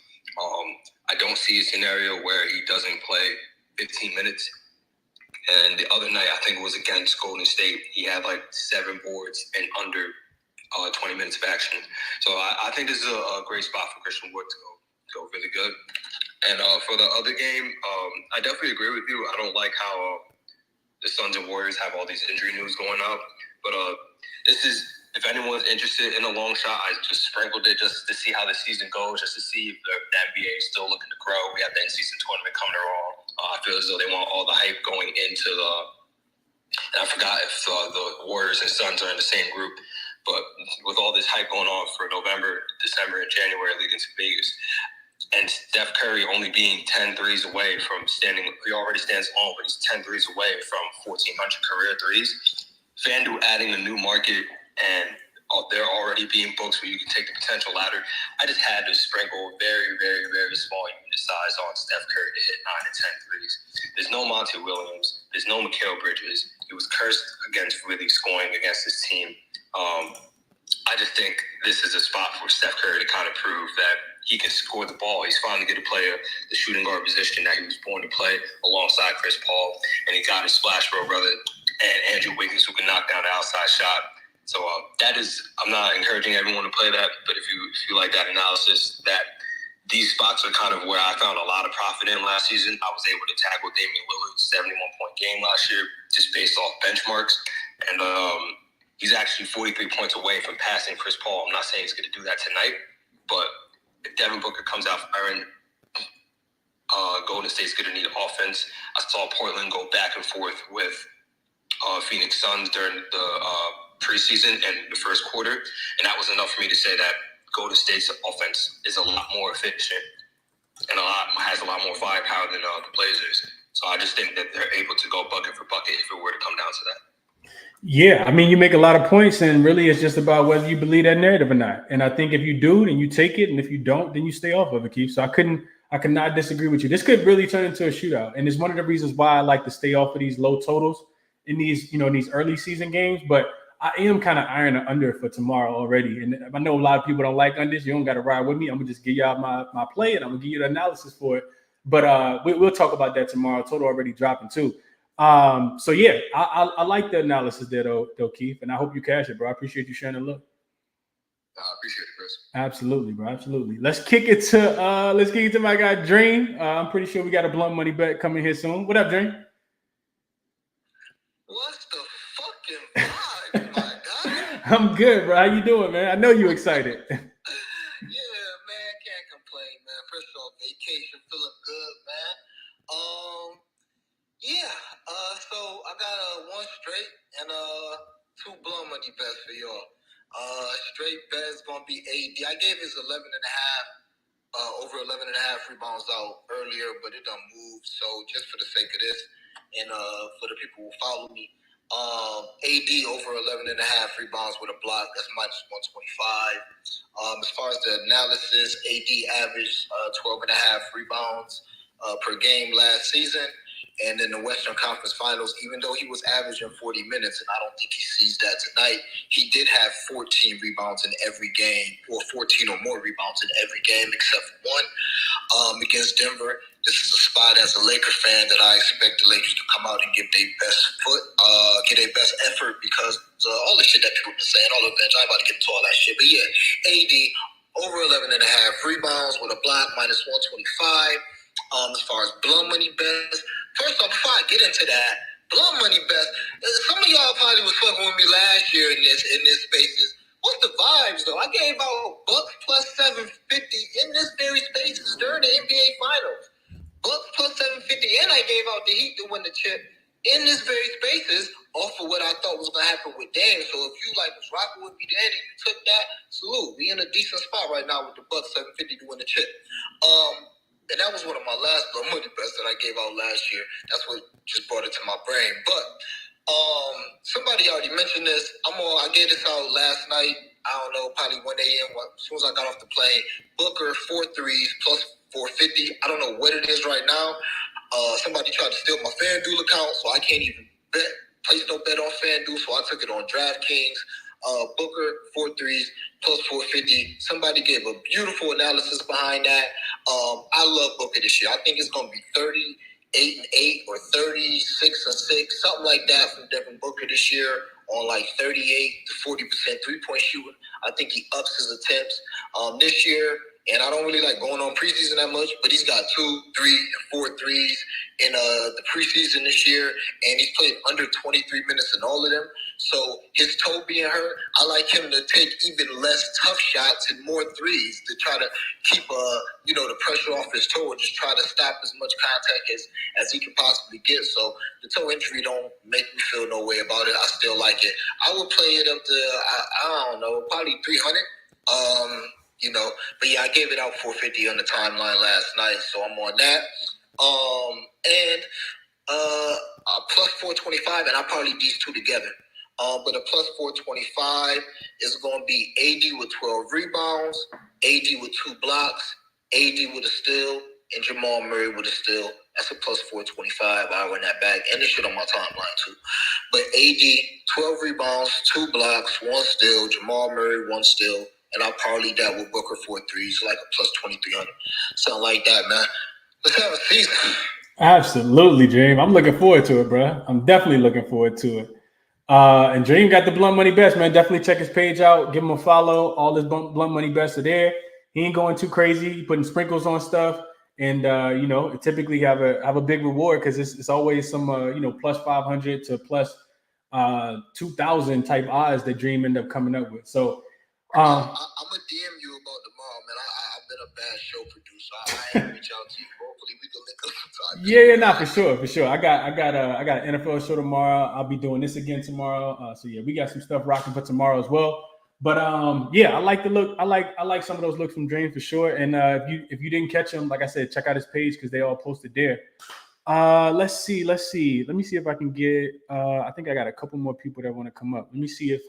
I don't see a scenario where he doesn't play 15 minutes. And the other night, I think it was against Golden State, he had like 7 boards and under 20 minutes of action. So I think this is a great spot for Christian Wood to go really good. And for the other game, I definitely agree with you. I don't like how the Suns and Warriors have all these injury news going up. But this is, if anyone's interested in a long shot, I just sprinkled it just to see how the season goes, just to see if the NBA is still looking to grow. We have the in-season tournament coming around. I feel as though they want all the hype going into and I forgot if the Warriors and Suns are in the same group, but with all this hype going on for November, December, and January leading to Vegas, and Steph Curry only being 10 threes away from he already stands alone, but he's 10 threes away from 1,400 career threes. FanDuel adding a new market, and they're already being books where you can take the potential ladder. I just had to sprinkle very, very, very small unit size on Steph Curry to hit 9 and 10 threes. There's no Monty Williams. There's no Mikal Bridges. He was cursed against really scoring against his team. I just think this is a spot for Steph Curry to kind of prove that he can score the ball. He's finally going to play the shooting guard position that he was born to play alongside Chris Paul, and he got his Splash Bro brother and Andrew Wiggins, who can knock down the outside shot. So I'm not encouraging everyone to play that, but if you like that analysis, that these spots are kind of where I found a lot of profit in last season. I was able to tackle Damian Lillard's 71-point game last year just based off benchmarks, and he's actually 43 points away from passing Chris Paul. I'm not saying he's going to do that tonight, but if Devin Booker comes out firing, Golden State's going to need offense. I saw Portland go back and forth with Phoenix Suns during the preseason and the first quarter, and that was enough for me to say that Golden State's offense is a lot more efficient and has a lot more firepower than the Blazers. So I just think that they're able to go bucket for bucket if it were to come down to that. Yeah, I mean, you make a lot of points, and really it's just about whether you believe that narrative or not. And I think if you do, then you take it, and if you don't, then you stay off of it, Keith. So I could not disagree with you. This could really turn into a shootout, and it's one of the reasons why I like to stay off of these low totals in these, these early season games. But I am kind of eyeing an under for tomorrow already. And I know a lot of people don't like unders. You don't got to ride with me. I'm going to just give y'all my play, and I'm going to give you the analysis for it. But we'll talk about that tomorrow. Total already dropping too. So yeah, I like the analysis there though, Keith, and I hope you cash it, bro. I appreciate you sharing the look. I appreciate it, Chris. Absolutely, bro. Absolutely. Let's kick it to my guy Dream. I'm pretty sure we got a blunt money bet coming here soon. What up, Dream? What's the fucking vibe, my guy? I'm good, bro. How you doing, man? I know you excited. Yeah, man, can't complain, man. First off, vacation, feeling good, man. So I got one straight and two blow money bets for y'all. Straight bet's gonna be AD. I gave his 11.5, over 11.5 rebounds out earlier, but it done moved. So just for the sake of this, and for the people who follow me, AD over 11.5 rebounds with a block. That's minus 125. As far as the analysis, AD averaged 12.5 rebounds per game last season. And in the Western Conference Finals, even though he was averaging 40 minutes, and I don't think he sees that tonight, he did have 14 rebounds in every game, or 14 or more rebounds in every game except for one against Denver. This is a spot as a Laker fan that I expect the Lakers to come out and give their best get their best effort, because all the shit that people have been saying, all the bench, I'm about to get into all that shit. But yeah, AD over 11.5 rebounds with a block, minus 125. As far as blow money bets, first off, before I get into that, blow money bets, some of y'all probably was fucking with me last year in this spaces. What's the vibes though? I gave out Bucks plus 750 in this very spaces during the NBA Finals. Bucks plus 750, and I gave out the Heat to win the chip in this very spaces off of what I thought was gonna happen with Dame. So if you was rocking with me then and you took that, salute. We in a decent spot right now with the Bucks 750 to win the chip. And that was one of my last blow money bets that I gave out last year. That's what just brought it to my brain. But somebody already mentioned this. I gave this out last night. I don't know, probably 1 a.m. As soon as I got off the plane. Booker 4 threes plus 450. I don't know what it is right now. Somebody tried to steal my FanDuel account, so I can't even place no bet on FanDuel. So I took it on DraftKings. Booker 4 threes plus 450. Somebody gave a beautiful analysis behind that. I love Booker this year. I think it's going to be 38-8 or 36-6, something like that from Devin Booker this year on like 38 to 40% 3-point shooting. I think he ups his attempts this year. And I don't really like going on preseason that much, but he's got 2, 3, and 4 threes in the preseason this year, and he's played under 23 minutes in all of them. So his toe being hurt, I like him to take even less tough shots and more threes to try to keep the pressure off his toe, and just try to stop as much contact as he can possibly get. So the toe injury don't make me feel no way about it. I still like it. I would play it up to I don't know, probably 300. you know. But yeah, I gave it out 450 on the timeline last night, so I'm on that. And plus 425, and I'll probably leave these two together. But a plus 425 is going to be AD with 12 rebounds, AD with 2 blocks, AD with a steal, and Jamal Murray with a steal. That's a plus 425. I'll run that back. And this shit on my timeline, too. But AD, 12 rebounds, 2 blocks, 1 steal, Jamal Murray, 1 steal. And I'll probably that with Booker 4-3, so like a plus 2,300. Something like that, man. Let's have a season. Absolutely, Dream. I'm looking forward to it, bro. I'm definitely looking forward to it. And Dream got the Blunt Money Bets, man. Definitely check his page out. Give him a follow. All his Blunt Money Bets are there. He ain't going too crazy. He putting sprinkles on stuff, and you know, typically have a big reward because it's always some you know, plus 500 to plus 2,000 type odds that Dream end up coming up with. So I'm gonna DM you about tomorrow, man. I've been a bad show producer. I ain't reach out to you. Hopefully we can link up sometime. Yeah, nah, for sure. I got an NFL show tomorrow. I'll be doing this again tomorrow. So yeah, we got some stuff rocking for tomorrow as well. But yeah, I like the look. I like some of those looks from Dream for sure. And if you didn't catch them, like I said, check out his page because they all posted there. Let's see. Let me see if I can get. I think I got a couple more people that want to come up. Let me see if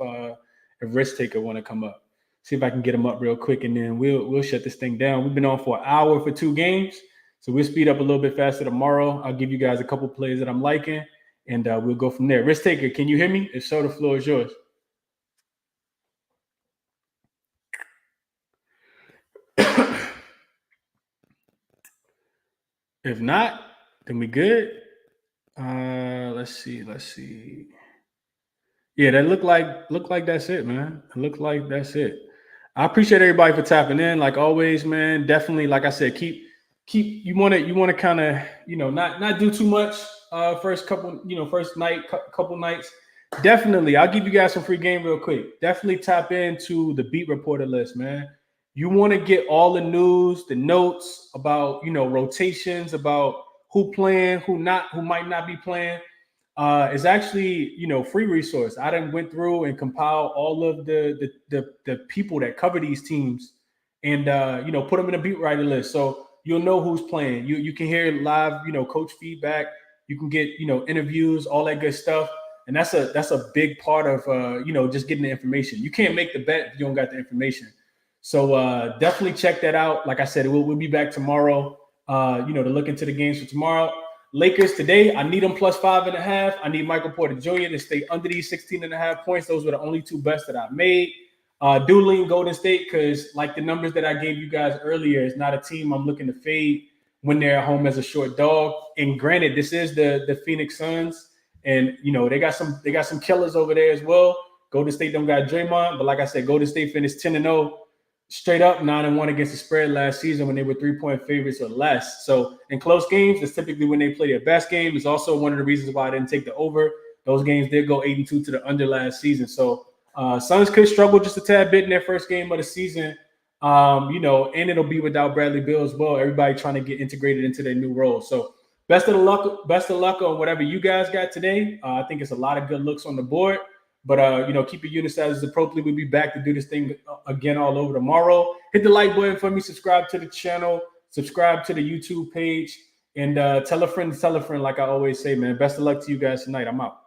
Risk Taker want to come up. See if I can get him up real quick, and then we'll shut this thing down. We've been on for an hour for 2 games, so we'll speed up a little bit faster tomorrow. I'll give you guys a couple plays that I'm liking, and we'll go from there. Risk Taker, can you hear me? If so, the floor is yours. If not, then we good. Let's see. Yeah, that look like that's it, man. It look like that's it. I appreciate everybody for tapping in, like always, man. Definitely, like I said, keep. You want to kind of, you know, not do too much. First couple nights. Definitely, I'll give you guys some free game real quick. Definitely tap into the Beat Reporter list, man. You want to get all the news, the notes about, you know, rotations, about who playing, who might not be playing. It's actually, you know, free resource. I done went through and compiled all of the people that cover these teams and you know, put them in a beat writer list. So you'll know who's playing. You can hear live, you know, coach feedback. You can get, you know, interviews, all that good stuff. And that's a big part of you know, just getting the information. You can't make the bet if you don't got the information. So definitely check that out. Like I said, we'll be back tomorrow, you know, to look into the games for tomorrow. Lakers today, I need them plus 5.5. I need Michael Porter Jr. to stay under these 16.5 points. Those were the only 2 bets that I made. Do lean Golden State because, like the numbers that I gave you guys earlier, it's not a team I'm looking to fade when they're at home as a short dog. And granted, this is the Phoenix Suns, and you know they got some killers over there as well. Golden State don't got Draymond, but like I said, Golden State finished 10-0. Straight up 9-1 against the spread last season when they were 3-point favorites or less. So in close games, it's typically when they play their best game. It's also one of the reasons why I didn't take the over. Those games did go 8-2 to the under last season. So Suns could struggle just a tad bit in their first game of the season. You know, and it'll be without Bradley Beal as well. Everybody trying to get integrated into their new role. So best of luck on whatever you guys got today. I think it's a lot of good looks on the board. But, you know, keep your unit sizes appropriately. We'll be back to do this thing again all over tomorrow. Hit the like button for me. Subscribe to the channel. Subscribe to the YouTube page. And tell a friend, like I always say, man. Best of luck to you guys tonight. I'm out.